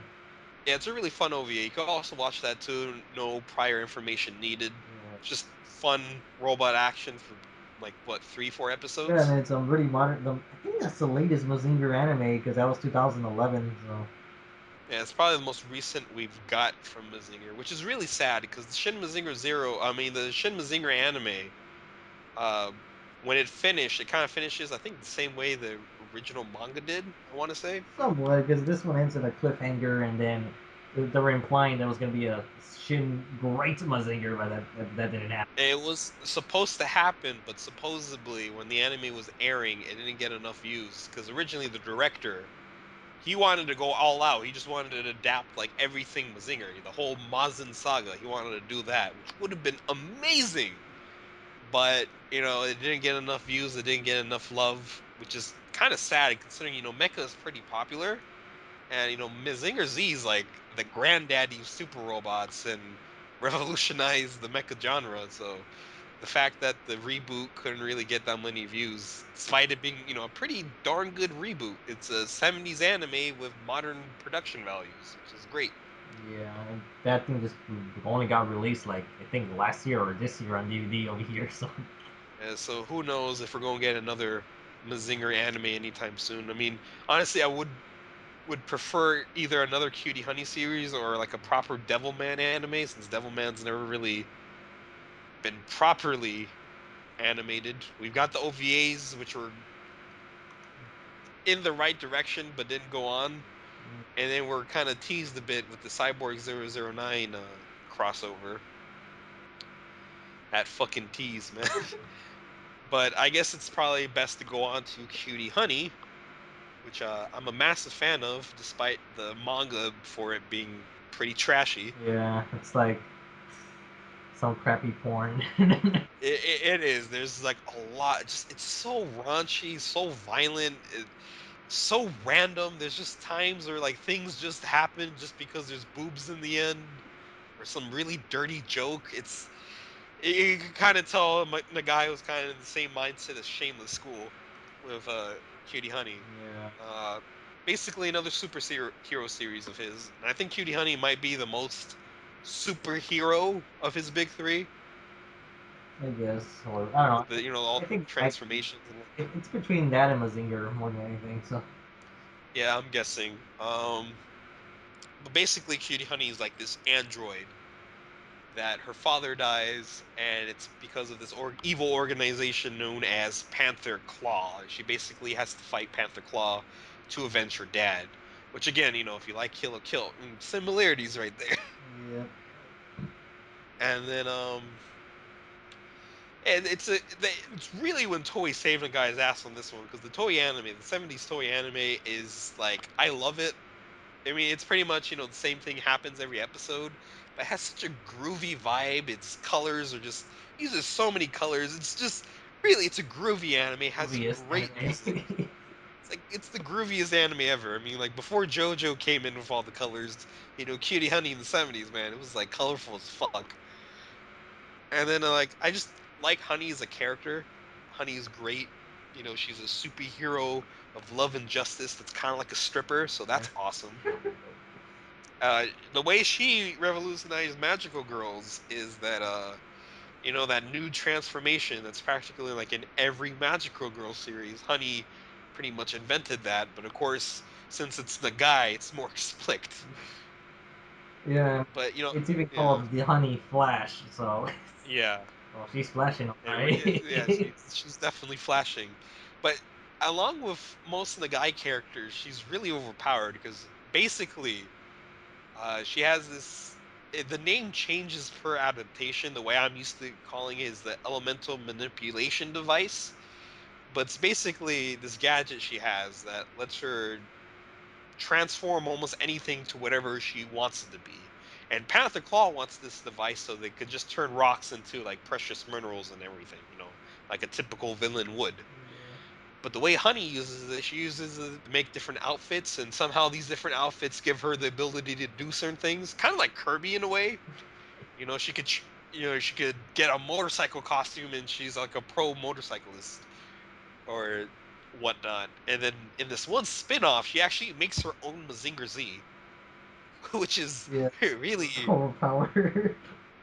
Yeah, it's a really fun OVA. You can also watch that too. No prior information needed. Yeah. Just fun robot action for like what 3, 4 Yeah, and episodes. it's really modern. I think that's the latest Mazinger anime because that was 2011. So Yeah, it's probably the most recent we've got from Mazinger, which is really sad because the Shin Mazinger Zero, I mean the Shin Mazinger anime, uh, when it finished, it kind of finishes, I think, the same way the original manga did. I want to say somewhat because this one ends in a cliffhanger, and then they were implying there was going to be a Shin Great Mazinger, but that didn't happen. it was supposed to happen, but supposedly when the anime was airing, it didn't get enough views because originally the director he wanted to go all out. He just wanted to adapt like everything Mazinger, the whole Mazin saga. He wanted to do that, which would have been amazing. But it didn't get enough views. It didn't get enough love, which is kind of sad considering Mecha is pretty popular, and Mazinger Z is like the granddaddy of super robots and revolutionized the mecha genre. So the fact that the reboot couldn't really get that many views, despite it being a pretty darn good reboot, it's a '70s anime with modern production values, which is great. Yeah, and that thing just only got released like I think last year or this year on DVD over here. So So who knows if we're going to get another Mazinger anime anytime soon. I mean, honestly, I would prefer either another Cutie Honey series or like a proper Devilman anime, since Devilman's never really been properly animated. We've got the OVAs, which were in the right direction but didn't go on, and then we're kind of teased a bit with the Cyborg 009 crossover. That fucking tease, man. But I guess it's probably best to go on to Cutie Honey, which I'm a massive fan of, despite the manga for it being pretty trashy. yeah, it's like some crappy porn. It is. There's like a lot. Just it's so raunchy, so violent, so random. There's just times where like things just happen just because there's boobs in the end or some really dirty joke. You can kind of tell the guy was kind of in the same mindset as Shameless School with Cutie Honey. Yeah, Uh, Basically another hero series of his. And I think Cutie Honey might be the most superhero of his big three I guess, or I don't with the know. all I the think transformations and whatnot. it's between that and Mazinger more than anything. So Yeah, I'm guessing. But basically, Cutie Honey is like this android that her father dies, and it's because of this evil organization known as Panther Claw. She basically has to fight Panther Claw to avenge her dad. Which again, if you like Kill la Kill, similarities right there. yeah, And then and it's really when Toei saved a guy's ass on this one because the Toei anime, the '70s Toei anime is like I love it. I mean, it's pretty much, the same thing happens every episode, but it has such a groovy vibe. Its colors are just uses so many colors. It's just really it's a groovy anime. It has movie is great music. anime. It's like it's the grooviest anime ever. I mean, like before JoJo came in with all the colors, Cutie Honey in the '70s, man, it was like colorful as fuck. And then like I just like Honey as a character. Honey is great. She's a superhero of love and justice that's kind of like a stripper, so that's awesome. The way she revolutionized magical girls is that that new transformation that's practically like in every magical girl series. Honey pretty much invented that, but of course, since it's the guy, it's more explicit. Yeah, But it's even yeah, called the Honey Flash. So yeah, well, she's flashing, alright. yeah, she's definitely flashing. But along with most of the guy characters, she's really overpowered because basically she has this. The name changes per adaptation. The way I'm used to calling it is the elemental manipulation device. But it's basically this gadget she has that lets her transform almost anything to whatever she wants it to be. And Panther Claw wants this device so they could just turn rocks into like precious minerals and everything, like a typical villain would. But the way Honey uses it, she uses it to make different outfits, and somehow these different outfits give her the ability to do certain things, kind of like Kirby in a way. She could, she could get a motorcycle costume, and she's like a pro motorcyclist or whatnot. And then in this one spin-off, she actually makes her own Mazinger Z. which is Yeah, really, overpowered.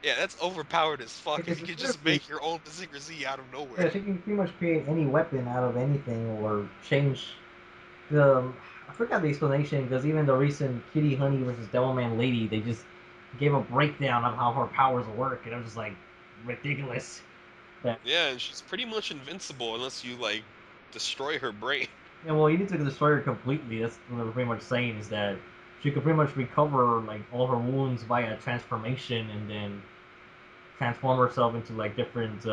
yeah, that's overpowered as fuck. If Because you could just literally, make your own Mazinger Z out of nowhere. yeah, she can pretty much create any weapon out of anything or change the. I forgot the explanation because even the recent Cutey Honey versus Devilman Lady, they just gave a breakdown of how her powers work, and it was just like ridiculous. That Yeah, and she's pretty much invincible unless you like destroy her brain. yeah, well, you need to destroy her completely. That's what they're pretty much saying is that she could pretty much recover like all her wounds via transformation, and then transform herself into like different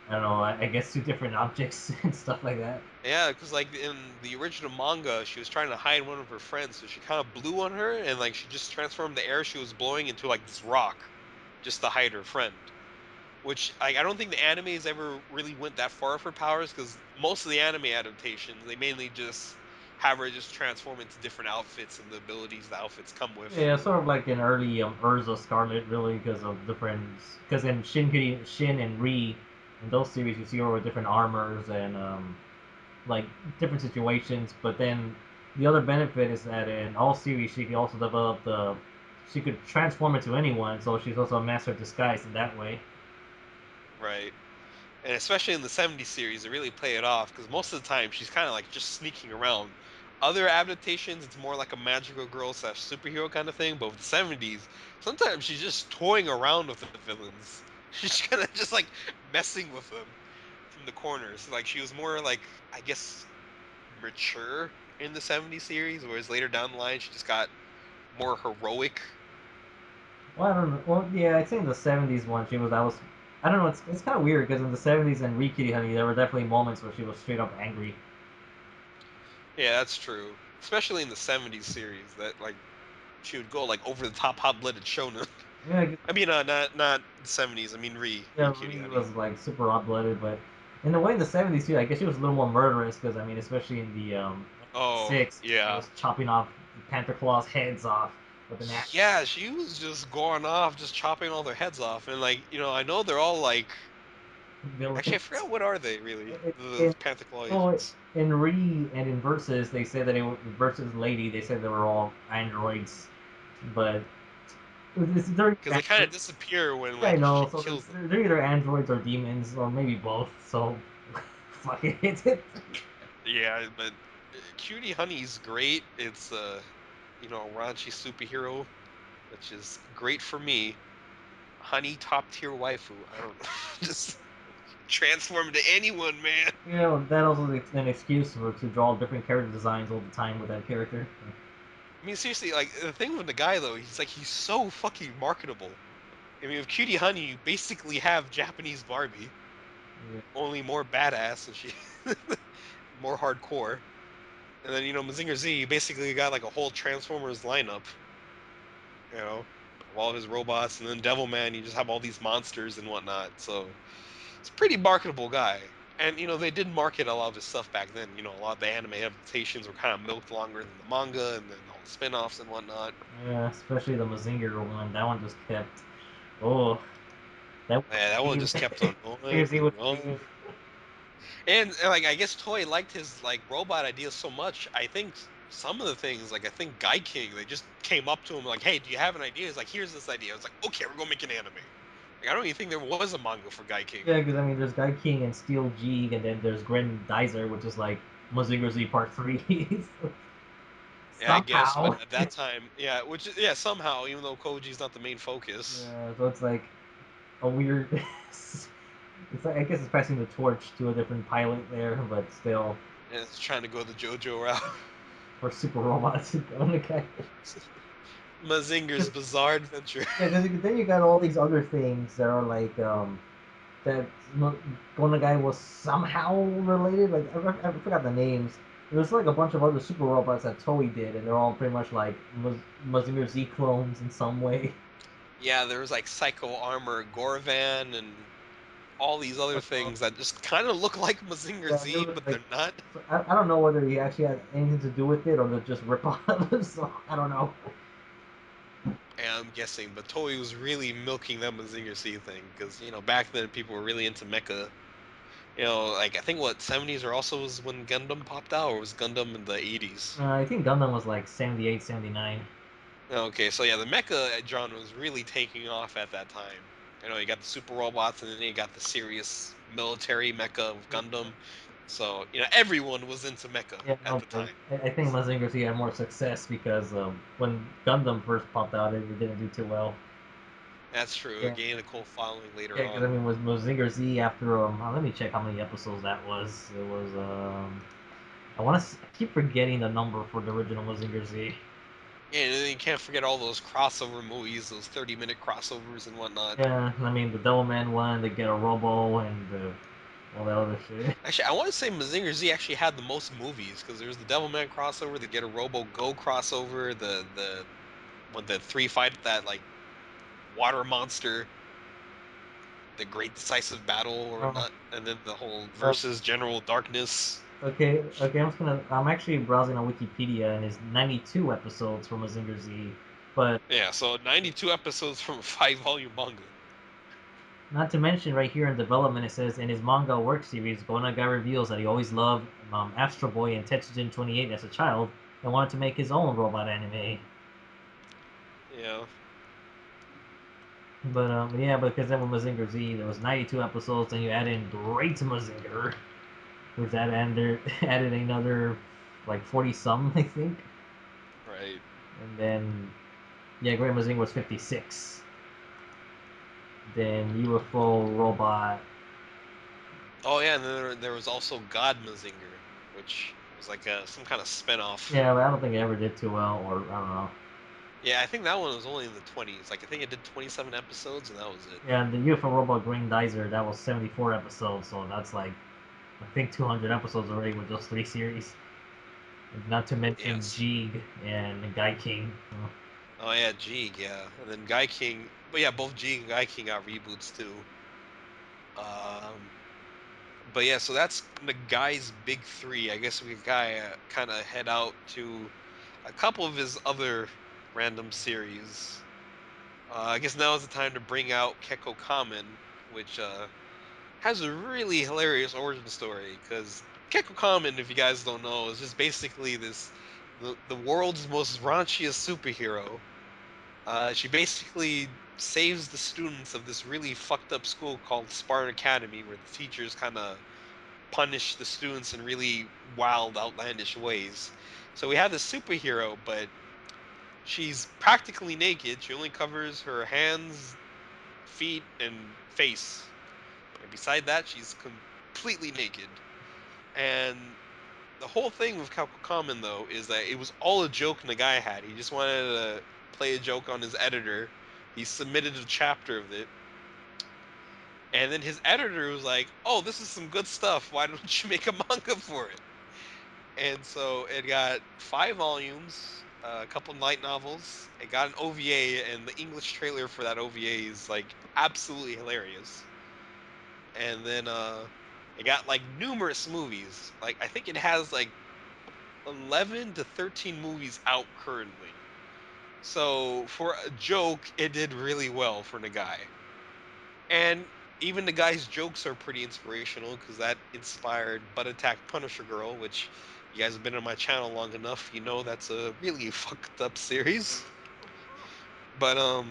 I don't know, I guess two different objects and stuff like that. Yeah, because like in the original manga, she was trying to hide one of her friends, so she kind of blew on her, and like she just transformed the air she was blowing into like this rock, just to hide her friend. Which I don't think the animes ever really went that far with her powers, because most of the anime adaptations they mainly just have her just transform into different outfits and the abilities the outfits come with. Yeah, sort of like an early Urza Scarlet, really, because of different. Because in Shin and Ri, in those series, you see her with different armors and like different situations. But then the other benefit is that in all series, she can also develop the. She could transform into anyone, so she's also a master of disguise in that way. Right. And especially in the '70s series, they really play it off because most of the time she's kind of like just sneaking around. Other adaptations, it's more like a magical girl slash superhero kind of thing. But with the '70s, sometimes she's just toying around with the villains. She's kind of just like messing with them from the corners. Like she was more like, I guess, mature in the '70s series, whereas later down the line she just got more heroic. Well, I don't know. Well, yeah, I think the '70s one, she was. I was. I don't know. It's kind of weird because in the '70s and Rikiri Honey, there were definitely moments where she was straight up angry. Yeah, that's true. Especially in the '70s series, that like she would go like over the top hot blooded shonen. Yeah, I mean, not '70s. I mean, Re yeah, Cutie Ri Honey. was like super hot blooded, but in the way in the '70s too, I guess she was a little more murderous because I mean, especially in the Oh '6, she yeah, was chopping off Panther Claw's heads off with an axe. yeah. She was just going off, just chopping all their heads off, and like I know they're all like. Actually, I Villains. forgot what are they really? The In, Panther Claw well, agents. in Re and in Versus, they said that it Versus Lady, they said they were all androids, but they're Because they kind of disappear when yeah, I like know. she So kills them. they're either androids or demons, or maybe both. So fuck it. Yeah, but Cutie Honey's great. It's a raunchy superhero, which is great for me. Honey top tier waifu. I don't know. Just transform into anyone, man. You know, that also is an excuse for to draw different character designs all the time with that character. I mean, seriously, like the thing with the guy though, he's so fucking marketable. I mean, with Cutie Honey, you basically have Japanese Barbie, Yeah. only more badass, and she more hardcore. And then Mazinger Z, you basically got like a whole Transformers lineup, of all his robots, and then Devilman, you just have all these monsters and whatnot. So it's a pretty marketable guy. And they did market a lot of his stuff back then. A lot of the anime adaptations were kind of milked longer than the manga, and then all the spin-offs and whatnot. Yeah, especially the Mazinger one. That one just kept. Oh, that Yeah, that one Mazinger just kept on going Z was and crazy. going. And like I guess Toy liked his like robot ideas so much. I think some of the things, like I think Guy King, they just came up to him like, "Hey, do you have an idea?" He's like, "Here's this idea." I was like, "Okay, we're gonna make an anime." Like I don't even think there was a manga for Guy King. Yeah, because I mean, there's Guy King and Steel G, and then there's Grendizer, which is like Mazinger Z Part 3. Yeah, I guess, but Somehow. at that time, yeah, yeah, somehow, even though Koji's not the main focus, Yeah, so it's like a weird. It's like I guess it's passing the torch to a different pilot there, but still, and it's trying to go the JoJo route. for super robots going to catch. Mazinger's Bizarre Adventure. Yeah, because then you got all these other things that are like that Go Nagai was somehow related. Like I forgot the names. There's like a bunch of other super robots that Toei did, and they're all pretty much like Mazinger Z clones in some way. Yeah, there was like Psycho Armor, Gorvan, and all these other things that just kind of look like Mazinger Yeah, there Z, was but like they're not. so I don't know whether he actually had anything to do with it or they're just rip offs. So I don't know. I'm guessing, but Toei was really milking that Mazinger Z thing because back then people were really into mecha Like I think what 70s or also was when Gundam popped out, or was Gundam in the 80s? I think Gundam was like 78, 79. Okay, so yeah, the mecha genre was really taking off at that time. You got the super robots, and then you got the serious military mecha of Gundam. So everyone was into mecha Yeah, at no, the but time. I think Mazinger Z had more success because when Gundam first popped out, it didn't do too well. That's true. It Yeah, gained a cult following later yeah, because I on. mean, was Mazinger Z after let me check how many episodes that was. It was I keep forgetting the number for the original Mazinger Z. Yeah, and then you can't forget all those crossover movies, those 30-minute crossovers and whatnot. Yeah, I mean the Devilman one, the Get a Robo, and all that other shit. Actually, I want to say Mazinger Z actually had the most movies because there's the Devilman crossover, the Get a Robo Go crossover, the when the three fight that like water monster, the Great Decisive Battle or Oh, not, and then the whole oh, versus General Darkness. okay. I'm actually browsing on Wikipedia, and it's 92 episodes from Mazinger Z. But Yeah, so 92 episodes from a 5-volume manga. not to mention, right here in development, it says in his manga work series, Go Nagai reveals that he always loved Astro Boy and Tetsujin 28 as a child and wanted to make his own robot anime. Yeah. But yeah, because then with Mazinger Z, there was 92 episodes, and you add in Great Mazinger, which added another like 40 some, I think. Right. And then yeah, Great Mazinger was 56. Then UFO Robot. Oh yeah, and then there was also God Mazinger, which was like some kind of spin-off. Yeah, but I don't think it ever did too well, or I don't know. Yeah, I think that one was only in the 20s. Like I think it did 27 episodes and that was it. Yeah, the UFO Robot Grandizer, that was 74 episodes, so that's like, I think 200 episodes already with those three series. Not to mention Yes. Jeeg and Guy King. Oh yeah, Jeeg, yeah. And then Guy King, but yeah, both Jeeg and Guy King got reboots too. Um but yeah, so that's the guy's big three. I guess we guy kind of head out to a couple of his other random series. I guess now is the time to bring out Kekkou Kamen, which has a really hilarious origin story. Because Kekkou Kamen, if you guys don't know, is just basically the world's most raunchiest superhero. She basically saves the students of this really fucked up school called Spartan Academy, where the teachers kind of punish the students in really wild, outlandish ways. So we have this superhero, but she's practically naked. She only covers her hands, feet, and face. And beside that, she's completely naked. And the whole thing with Kekkou Kamen, though, is that it was all a joke Nagai had. He just wanted to play a joke on his editor. He submitted a chapter of it. And then his editor was like, "Oh, this is some good stuff. Why don't you make a manga for it?" And so it got 5 volumes, a couple light novels. It got an OVA, and the English trailer for that OVA is like absolutely hilarious. And then it got like numerous movies. Like I think it has like 11 to 13 movies out currently. So for a joke, it did really well for Nagai. And even the guy's jokes are pretty inspirational because that inspired Butt Attack Punisher Girl, which you guys have been on my channel long enough, you know that's a really fucked up series. But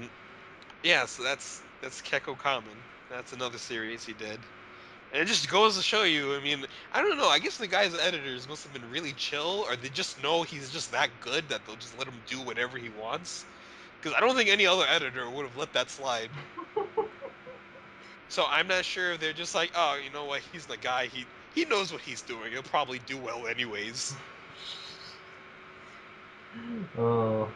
yeah, so that's Kekko Kamen. That's another series he did. And it just goes to show you, I mean, I don't know, I guess the guy's editors must have been really chill, or they just know he's just that good that they'll just let him do whatever he wants. Because I don't think any other editor would have let that slide. So I'm not sure if they're just like, oh, you know what, he's the guy. He knows what he's doing. He'll probably do well anyways. Oh,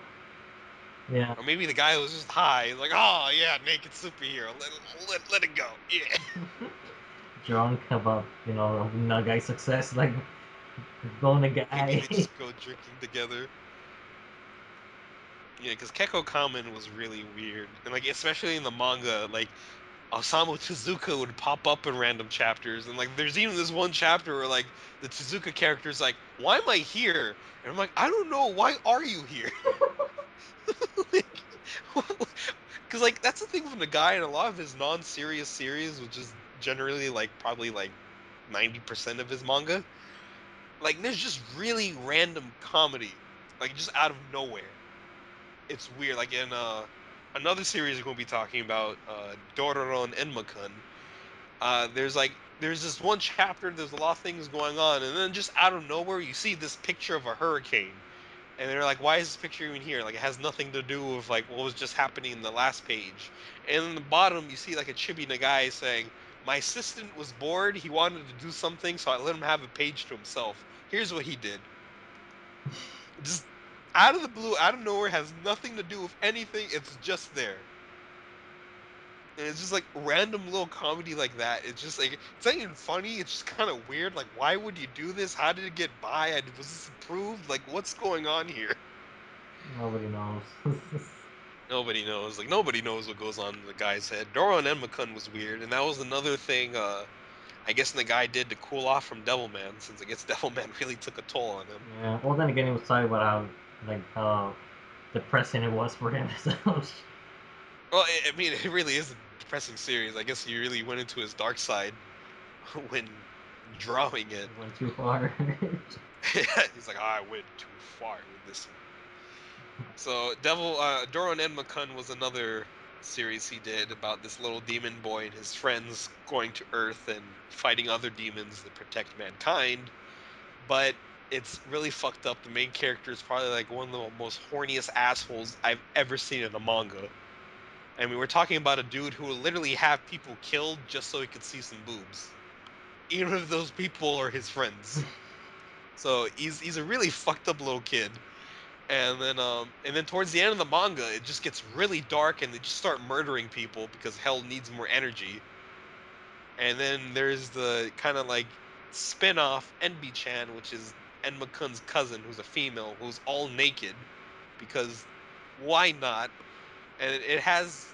yeah. Or maybe the guy was just high, like, oh yeah, naked superhero. Let it go. Yeah. Drunk about, Nagai success, like, going to Maybe they guy. just go drinking together. Yeah, because Kekko Kamen was really weird, and like especially in the manga, like Osamu Tezuka would pop up in random chapters, and like there's even this one chapter where like the Tezuka character is like, "Why am I here?" And I'm like, "I don't know. Why are you here?" Like, because like that's the thing with the guy in a lot of his non-serious series, which is generally like probably like 90% of his manga. Like there's just really random comedy, like just out of nowhere. It's weird. Like in another series we're gonna be talking about, Dororon Enma, there's this one chapter, there's a lot of things going on, and then just out of nowhere you see this picture of a hurricane. And they're like, why is this picture even here? Like it has nothing to do with like what was just happening in the last page. And in the bottom you see like a chibi Nagai saying, my assistant was bored, he wanted to do something, so I let him have a page to himself. Here's what he did. Just out of the blue, out of nowhere, has nothing to do with anything, it's just there. And it's just like random little comedy like that. It's just like it's not even funny. It's just kind of weird. Like, why would you do this? How did it get by? Was this approved? Like, what's going on here? Nobody knows. Nobody knows. Like, nobody knows what goes on in the guy's head. Doron Enma was weird, and that was another thing. I guess the guy did to cool off from Devilman, since I guess Devilman really took a toll on him. Yeah. Well, then again, he was talking about how depressing it was for him. So Well, I mean, it really is a depressing series. I guess he really went into his dark side when drawing it. it went too far. He's like, I went too far with this one. So Doron Enma was another series he did about this little demon boy and his friends going to Earth and fighting other demons to protect mankind. But it's really fucked up. The main character is probably like one of the most horniest assholes I've ever seen in a manga. I mean, we're talking about a dude who will literally have people killed just so he could see some boobs, even if those people are his friends. So he's a really fucked up little kid. And then towards the end of the manga it just gets really dark and they just start murdering people because hell needs more energy. And then there's the kind of like spin-off Enbi-chan, which is Enma-kun's cousin, who's a female who's all naked because why not. And it has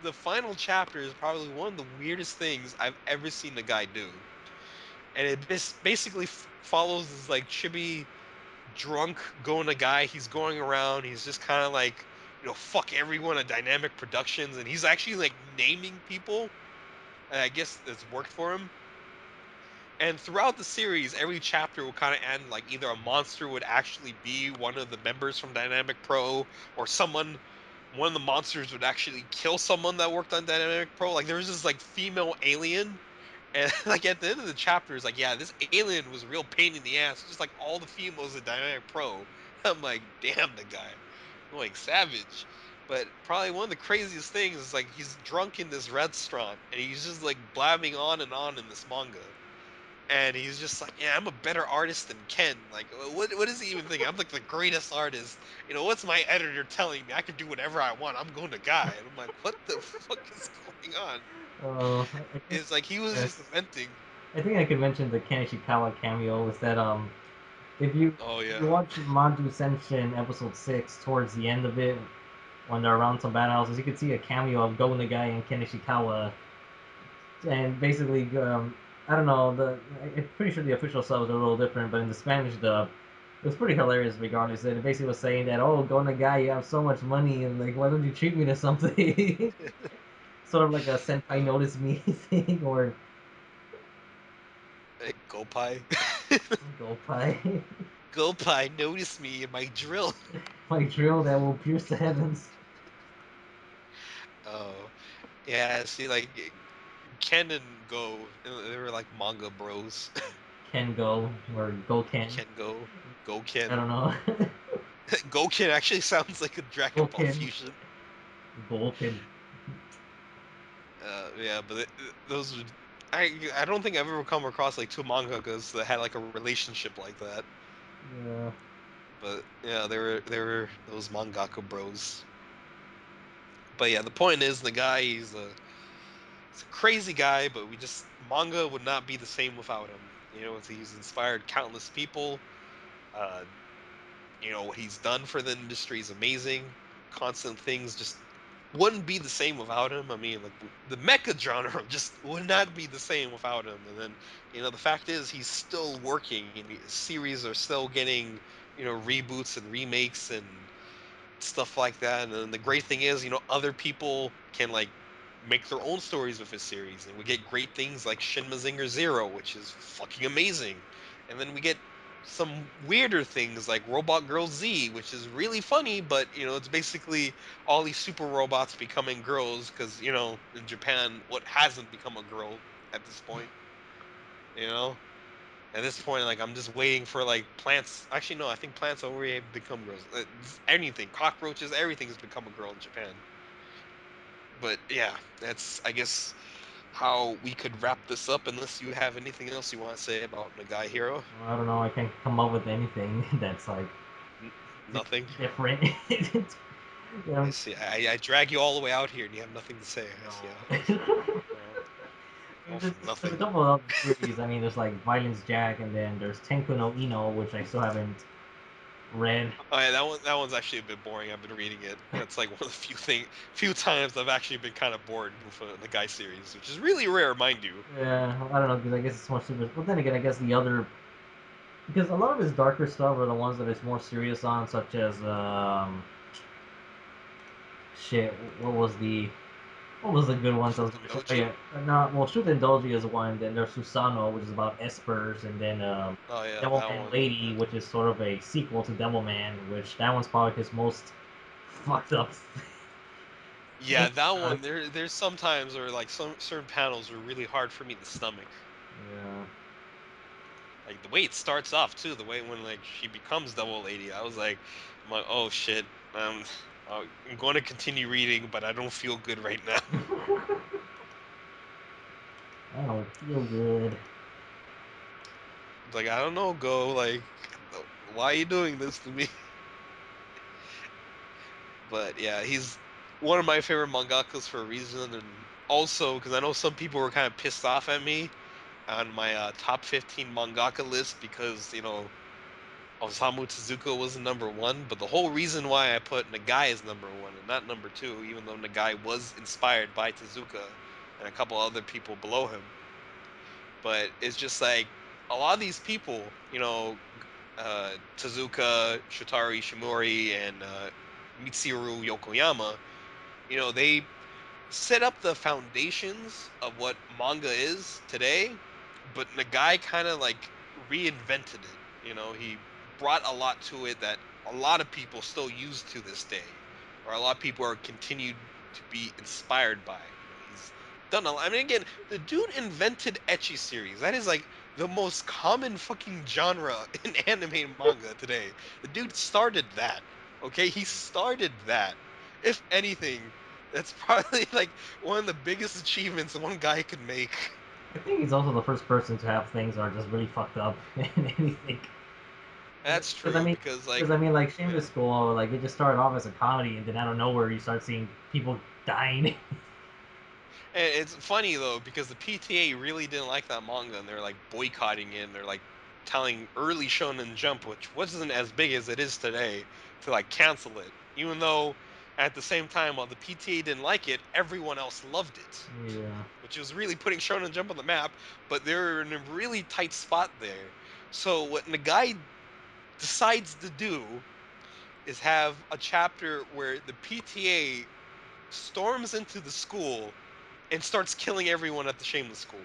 the final chapter is probably one of the weirdest things I've ever seen a guy do. And it basically follows this like chibi drunk going a guy. He's going around. He's just kind of like, fuck everyone at Dynamic Productions, and he's actually like naming people. And I guess it's worked for him. And throughout the series, every chapter will kind of end like either a monster would actually be one of the members from Dynamic Pro, or one of the monsters would actually kill someone that worked on Dynamic Pro. Like there was this like female alien, and like at the end of the chapter, it's like, yeah, this alien was a real pain in the ass, just like all the females in Dynamic Pro. I'm like, damn the guy. I'm like, savage. But probably one of the craziest things is like he's drunk in this restaurant and he's just like blabbing on and on in this manga. And he's just like, yeah, I'm a better artist than Ken. Like, what is he even thinking? I'm like the greatest artist. What's my editor telling me? I can do whatever I want. I'm going to guy. And I'm like, what the fuck is going on? I think It's like he was uh, just venting. I think I could mention the Ken Ishikawa cameo. Is that Oh if yeah. you watch Manju Senshin episode 6, towards the end of it, when they're around some bad houses, you could see a cameo of Go Nagai and Ken Ishikawa, and basically, I don't know, I'm pretty sure the official subs are a little different, but in the Spanish dub, it was pretty hilarious. Regardless, and it basically was saying that, oh, Go Nagai, you have so much money, and like, why don't you treat me to something? Sort of like a senpai uh, notice me thing, or hey, go pie. Go Pie. Go pie, notice me in my drill. My drill that will pierce the heavens. Oh yeah. See, like Ken and Go, they were like manga bros. Ken Go or Go Ken. Ken Go, Go I don't Ken. know. Go Ken actually sounds like a Go Dragon Ball Ken. fusion. Golken. Yeah, but those would. I don't think I've ever come across like two mangakas that had like a relationship like that. Yeah. But yeah, they were those mangaka bros. But yeah, the point is the guy he's a crazy guy, but we just manga would not be the same without him. He's inspired countless people. Uh, what he's done for the industry is amazing. Constant things just wouldn't be the same without him. I mean, like the mecha genre just would not be the same without him. And then, the fact is he's still working and his series are still getting, reboots and remakes and stuff like that. And then the great thing is, other people can like make their own stories with his series, and we get great things like Shin Mazinger Z, which is fucking amazing, and then we get some weirder things like Robot Girl Z, which is really funny, but it's basically all these super robots becoming girls because in Japan, what hasn't become a girl at this point, you know? At this point, like I'm just waiting for like plants. Actually, no, I think plants already have become girls. Anything, cockroaches, everything has become a girl in Japan. But yeah, that's I guess how we could wrap this up. Unless you have anything else you want to say about Nagai Hero. I don't know. I can't come up with anything that's like N- Nothing. different. I Yeah, see. I drag you all the way out here, and you have nothing to say. I see. no. Well, all there's, for there's a nothing. couple of other series. I mean, there's like Violence Jack, and then there's Tenku no Ino, which I still haven't read. Oh yeah, that one's actually a bit boring. I've been reading it. That's like one of the few times I've actually been kind of bored with the Guy series, which is really rare, mind you. Yeah, I don't know because I guess it's more super. But then again, I guess the other because a lot of his darker stuff are the ones that it's more serious on, such as shit. What was the the good ones I was gonna say? Oh Futendoji? yeah, no, well, Shoot and Doji is one. Then there's Susano, which is about espers, and then Oh yeah, that Devilman one. Lady, which is sort of a sequel to Devilman, which that one's probably his most fucked up Yeah, thing. that one. There's sometimes where like some certain panels were really hard for me to stomach. Yeah. Like the way it starts off too, the way when like she becomes Double Lady, I'm like, oh shit. I'm going to continue reading, but I don't feel good right now. I don't feel good. It's like I don't know, Go. Like, why are you doing this to me? But yeah, he's one of my favorite mangakas for a reason, and also because I know some people were kind of pissed off at me on my top 15 mangaka list because Osamu Tezuka was number one, but the whole reason why I put Nagai as number one and not number two, even though Nagai was inspired by Tezuka and a couple other people below him, but it's just like a lot of these people, Tezuka, Shotari Shimori, and Mitsuru Yokoyama, they set up the foundations of what manga is today, but Nagai kind of like reinvented it. He brought a lot to it that a lot of people still use to this day, or a lot of people are continued to be inspired by. He's done a lot. I mean, again, the dude invented ecchi series. That is like the most common fucking genre in anime and manga today. The dude started that. Okay, he started that. If anything, that's probably like one of the biggest achievements one guy could make. I think he's also the first person to have things that are just really fucked up in anything. That's Because I true mean, because because like I mean, like yeah. Shameless School, like it just started off as a comedy, and then out of nowhere you start seeing people dying. And it's funny though because the PTA really didn't like that manga and they're like boycotting it and they're like telling early Shonen Jump, which wasn't as big as it is today, to like cancel it. Even though at the same time while the PTA didn't like it, everyone else loved it. Yeah. Which was really putting Shonen Jump on the map, but they're in a really tight spot there. So what Nagai decides to do is have a chapter where the PTA storms into the school and starts killing everyone at the Shameless School.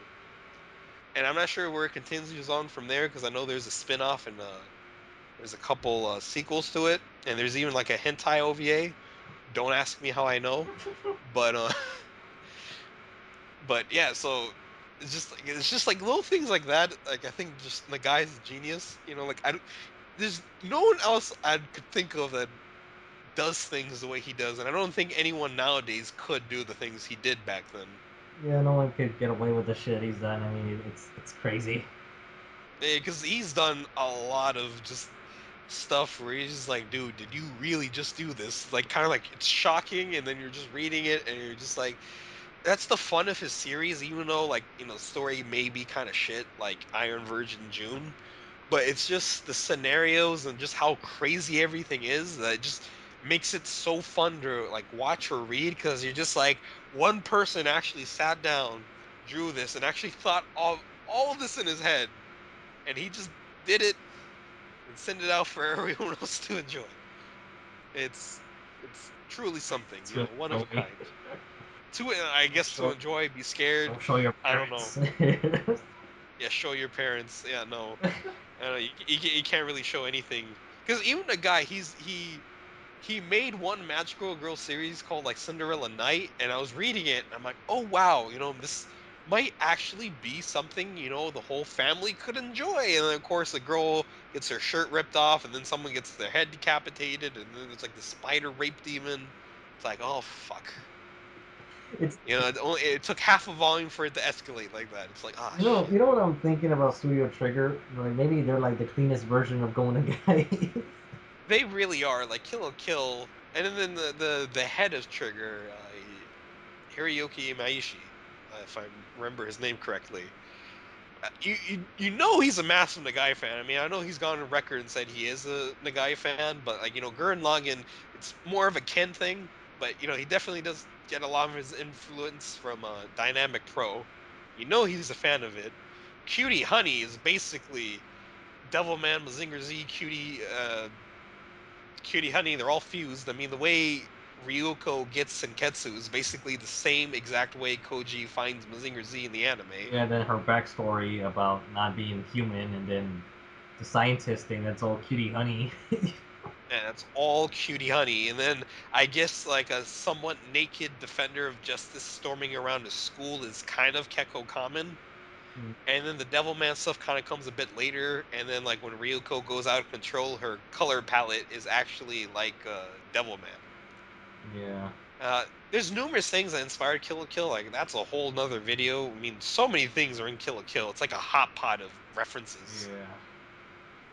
And I'm not sure where it continues on from there because I know there's a spin-off and there's a couple sequels to it, and there's even like a hentai OVA. Don't ask me how I know, but but yeah, so it's just like little things like that. Like I think just the guy's genius. Like there's no one else I could think of that does things the way he does, and I don't think anyone nowadays could do the things he did back then. Yeah, no one could get away with the shit he's done. I mean, it's crazy. Because he's done a lot of just stuff where he's just like, dude, did you really just do this? Like, kind of like it's shocking, and then you're just reading it, and you're just like, that's the fun of his series, even though like the story may be kind of shit, like Iron Virgin June, but it's just the scenarios and just how crazy everything is that it just makes it so fun to like watch or read because you're just like one person actually sat down, drew this, and actually thought of all of this in his head, and he just did it and sent it out for everyone else to enjoy. It's it's truly something, It's really one of a funny. kind. I Don't guess to show, enjoy, be scared. don't show your I don't know. parents. Yeah, show your parents. Yeah, no. I don't know. You can't really show anything because even the guy, he made one magical girl series called like Cinderella Night, and I was reading it, and I'm like, oh wow, this might actually be something the whole family could enjoy. And then of course the girl gets her shirt ripped off, and then someone gets their head decapitated, and then there's like the spider rape demon. It's like, oh fuck. It's It took half a volume for it to escalate like that. It's like, ah, you shit. know what I'm thinking about Studio Trigger? Like maybe they're like the cleanest version of Go Nagai. They really are like Kill or Kill, and then the head of Trigger, Hiroyuki Imaishi, if I remember his name correctly. You know he's a massive Nagai fan. I mean, I know he's gone on record and said he is a Nagai fan, but like Gurren Lagann, it's more of a Ken thing. But he definitely does get a lot of his influence from Dynamic Pro. You know he's a fan of it. Cutey Honey is basically Devilman, Mazinger Z, Cutey Honey. They're all fused. I mean, the way Ryuko gets Senketsu is basically the same exact way Koji finds Mazinger Z in the anime. Yeah, then her backstory about not being human, and then the scientist thing that's all cutie honey. And it's all Cutie Honey. And then I guess like a somewhat naked defender of justice storming around a school is kind of Kekkou Kamen. And then the Devilman stuff kind of comes a bit later. And then like when Ryuko goes out of control, her color palette is actually like Devilman. Yeah. There's numerous things that inspired Kill la Kill. Like that's a whole nother video. I mean, so many things are in Kill la Kill. It's like a hot pot of references. Yeah.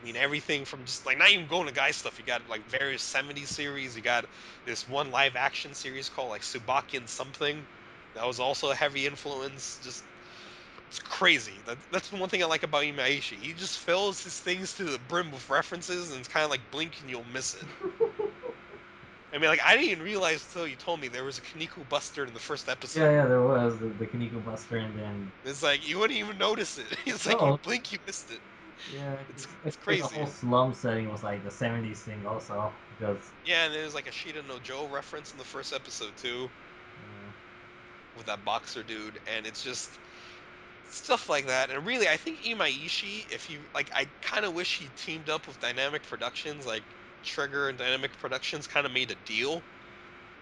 I mean, everything from just like not even going to guy stuff. You got like various '70s series. You got this one live action series called like Subakian something. That was also a heavy influence. Just it's crazy. That's the one thing I like about Imaishi. He just fills his things to the brim with references, and it's kind of like blink and you'll miss it. I mean, like I didn't even realize until you told me there was a Kaneko Buster in the first Yeah, episode. yeah, there was the Kaneko Buster, and then It's like you wouldn't even notice it. It's like you no, blink, you missed it. yeah, It's like the whole crazy. slum setting was like the '70s thing also because Yeah, and there's like a Shida no Joe reference in the first episode too, with that boxer dude, and it's just stuff like that. And really, I think Imaishi, if you like, I kind of wish he teamed up with Dynamic Productions, like Trigger and Dynamic Productions, kind of made a deal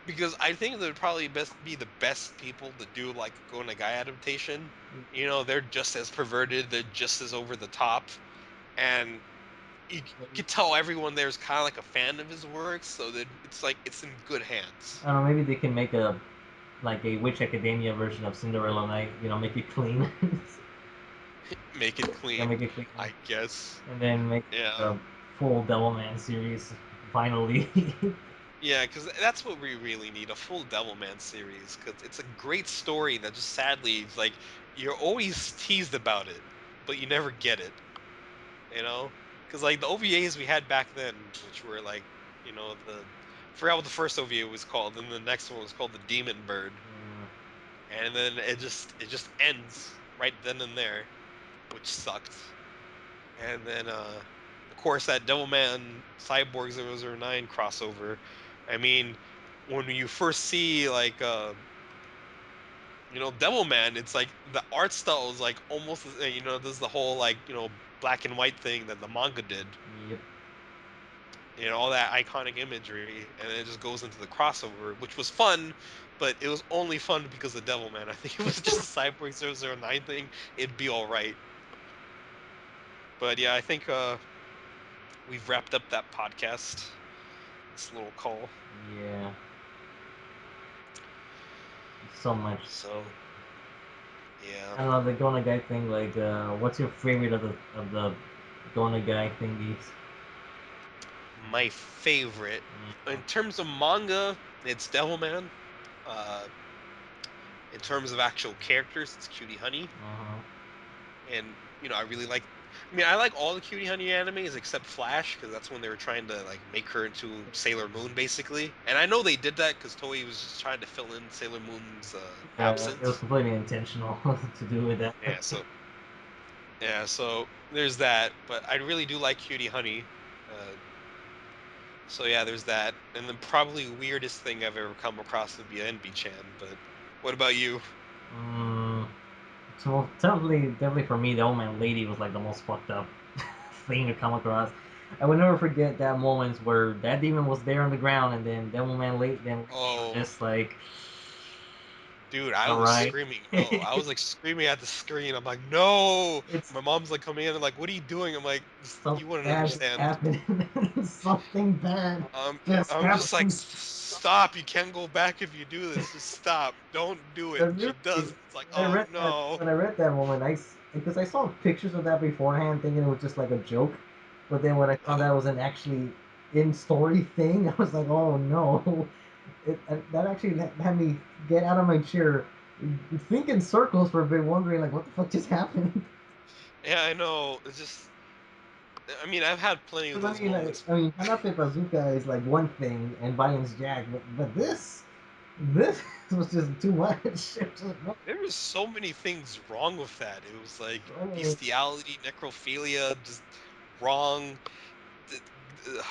because I think they would probably best be the best people to do like a Go Nagai adaptation. They're just as perverted, they're just as over the top, and you could tell everyone there's kind of like a fan of his work, so that it's like it's in good hands. I don't know, maybe they can make a like a Witch Academia version of Cinderella Night. Make it clean. Make it Yeah, clean, make it clean, I guess. and then make Yeah. a full Devilman series finally. Yeah, because that's what we really need, a full Devilman series, because it's a great story that just sadly, it's like, you're always teased about it, but you never get it, you know? Because, like, the OVAs we had back then, which were, like, I forgot what the first OVA was called, and the next one was called The Demon Bird, and then it just ends right then and there, which sucked. And then of course that Devilman Cyborg 009 crossover. I mean, when you first see like Devilman, it's like the art style is like almost there's the whole like black and white thing that the manga did. Yep. All that iconic imagery, and then it just goes into the crossover, which was fun, but it was only fun because of Devilman. I think it was just a Cyborg 009 thing, it'd be all right. But yeah, I think we've wrapped up that podcast. This little call. Yeah. So much. So yeah, I don't know the Go Nagai thing. Like, what's your favorite of the Go Nagai thingies? my favorite Uh, in terms of manga, it's Devilman. Uh, in terms of actual characters, it's Cutie Honey, uh-huh. and I really like. I mean, I like all the Cutie Honey animes except Flash because that's when they were trying to like make her into Sailor Moon, basically. And I know they did that because Toei was just trying to fill in Sailor Moon's Yeah, it was absence. completely intentional to do with that. Yeah, so there's that. But I really do like Cutie Honey. Uh, So yeah, there's that, and then probably weirdest thing I've ever come across would be Enbi-chan, but What about you? Mm, so definitely for me, the old man lady was like the most fucked up thing to come across. I would never forget that moments where that demon was there on the ground, and then Devilman lady was Oh, just like, dude, I all was right. screaming no. I was like screaming at the screen. I'm like, no. It's My mom's like coming in and like, what are you doing? I'm like, something you wouldn't bad just understand. happened. Something bad Um, just I'm just like, happened. Stop. You can't go back if you do this. Just stop. Don't do it. But And she really, does. It's like, when I oh read that no. when I read that moment, because I saw pictures of that beforehand, thinking it was just like a joke. But then when I found out it was an actually in story thing, I was like, oh no! That actually had me get out of my chair, think in circles for a bit, wondering like, what the fuck just happened? Yeah, I know. It's just, I mean, I've had plenty of Because those moments. I mean, Hanape Bazooka is like one thing, and Bayern's Jack, but this was just too much. It was just, no, There was so many things wrong with that. It was like so many. bestiality, necrophilia, just wrong. th- th-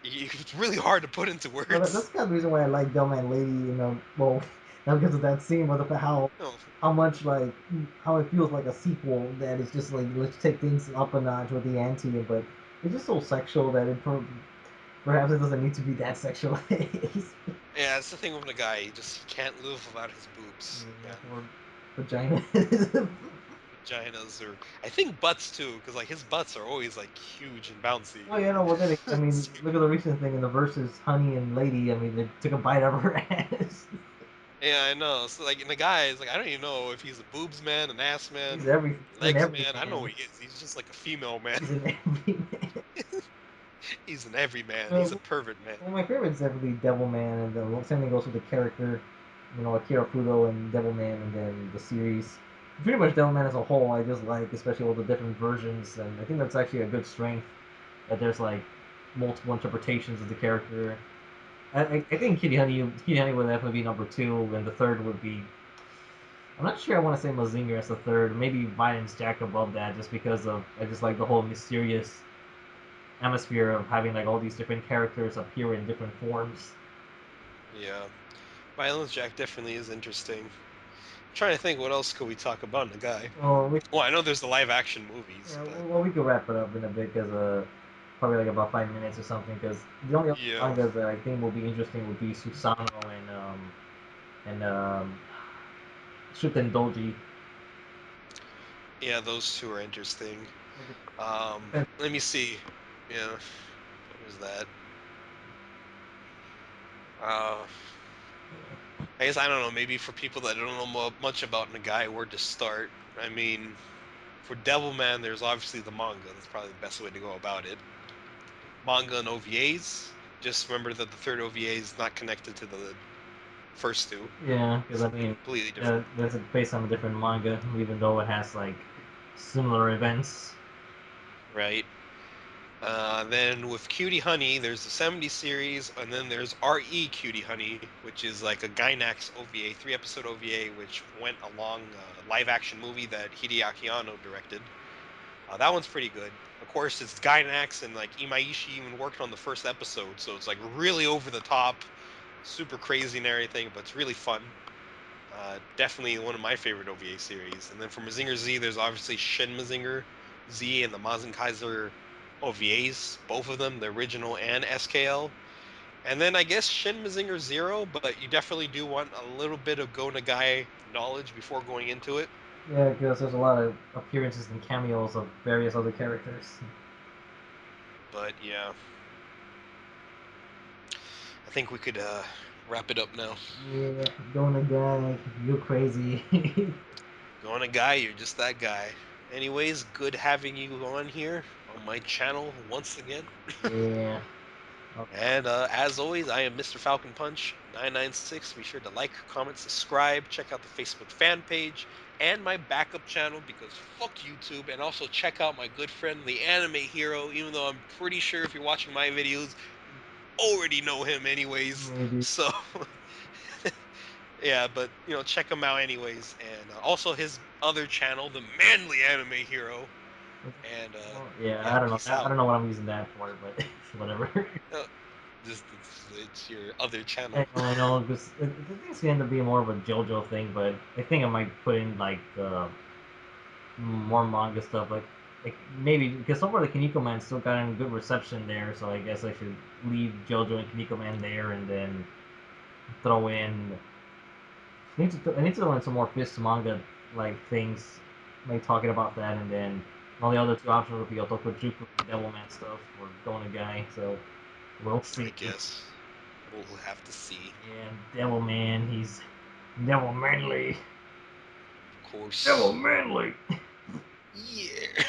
It's really hard to put into Well, that's words. kind of the reason why I like Delman Lady. Well, not because of that scene, but the No, how much like how it feels like a sequel that is just like let's take things up a notch with the ante, but it's just so sexual that perhaps it doesn't need to be that sexualized. yeah, it's the thing with the guy. He can't live without his boobs. Yeah, Man, or vagina. vaginas or I think butts too, because like his butts are always like huge and bouncy. Well, you know, well then I mean, So, look at the recent thing in the verses, Honey and Lady. I mean, they took a bite out of her ass. yeah, I know. So like, and the guy is like, I don't even know if he's a boobs man, an ass He's man, every he's an legs every man. I don't know man. what he is. He's just like a female man. He's an every man. He's an every man. He's a Well, pervert man. well, my favorite is definitely Devilman, and the same thing goes with the character, Akira Fudo and Devilman, and then the series. Pretty much Devilman as a whole, I just like, especially all the different versions, and I think that's actually a good strength that there's like multiple interpretations of the character. I Yeah. think Kitty Honey would definitely be number two, and the third would be. I'm not sure I want to say Mazinger as the third. Maybe Biden's Jack above that, just because of I just like the whole mysterious atmosphere of having like all these different characters appear in different forms. Yeah. Violence Jack definitely is interesting. I'm trying to think what else could we talk about in the guy. Well, Well, I know there's the live action movies, yeah, but well, we could wrap it up in a bit because probably like about 5 minutes or something. Because the only other yeah. mangas that I think will be interesting would be Susano and Shuten Doji. Yeah, those two are interesting. Like, depends. Let me see. Yeah. What was that? Uh I guess I don't know, maybe for people that don't know much about Nagai, where to start. I mean, for Devilman, there's obviously the manga. That's probably the best way to go about it. Manga and OVAs. Just remember that the third OVA is not connected to the first two. Yeah, because It's I mean, completely different. that's based on a different manga, even though it has like similar events. Right? Then with Cutey Honey, there's the 70 series, and then there's RE Cutey Honey, which is like a Gainax OVA, 3 episode OVA, which went along a live action movie that Hideaki Anno directed. That one's pretty good. Of course, it's Gainax, and like Imaishi even worked on the first episode, so it's like really over the top, super crazy and everything, but it's really fun. Definitely one of my favorite OVA series. And then for Mazinger Z, there's obviously Shin Mazinger Z and the Mazinkaiser OVAs, both of them, the original and SKL. And then I guess Shin Mazinger Zero, but you definitely do want a little bit of Go Nagai knowledge before going into it. Yeah, because there's a lot of appearances and cameos of various other characters. But yeah, I think we could wrap it up now. Yeah, going a guy, you're crazy. Go Nagai, you're just that guy. Anyways, good having you on here on my channel once again. Yeah. And as always, I am Mr. Falcon Punch 996. Be sure to like, comment, subscribe, check out the Facebook fan page and my backup channel because fuck YouTube. And also check out my good friend, the Anime Hero, even though I'm pretty sure if you're watching my videos, you already know him anyways. Maybe. So, yeah, but check him out anyways. And also his other channel, the Manly Anime Hero. And Well, yeah, yeah, I don't know. peace I out. don't know what I'm using that for, but whatever. Uh, Just it's your other channel. I know, because I think it's gonna end up being more of a JoJo thing, but I think I might put in like more manga stuff, like maybe because so far the Kaneko Man still got a good reception there, so I guess I should leave JoJo and Kaneko Man there, and then throw in. I need to throw in some more Fist manga like things, like talking about that, and then all the other two options would be Otoko Juku and Devilman stuff or Go Nagai. So we'll I see. guess we'll have to see. And Devilman, he's Devil Manly. Of Devil course. Manly. Yeah.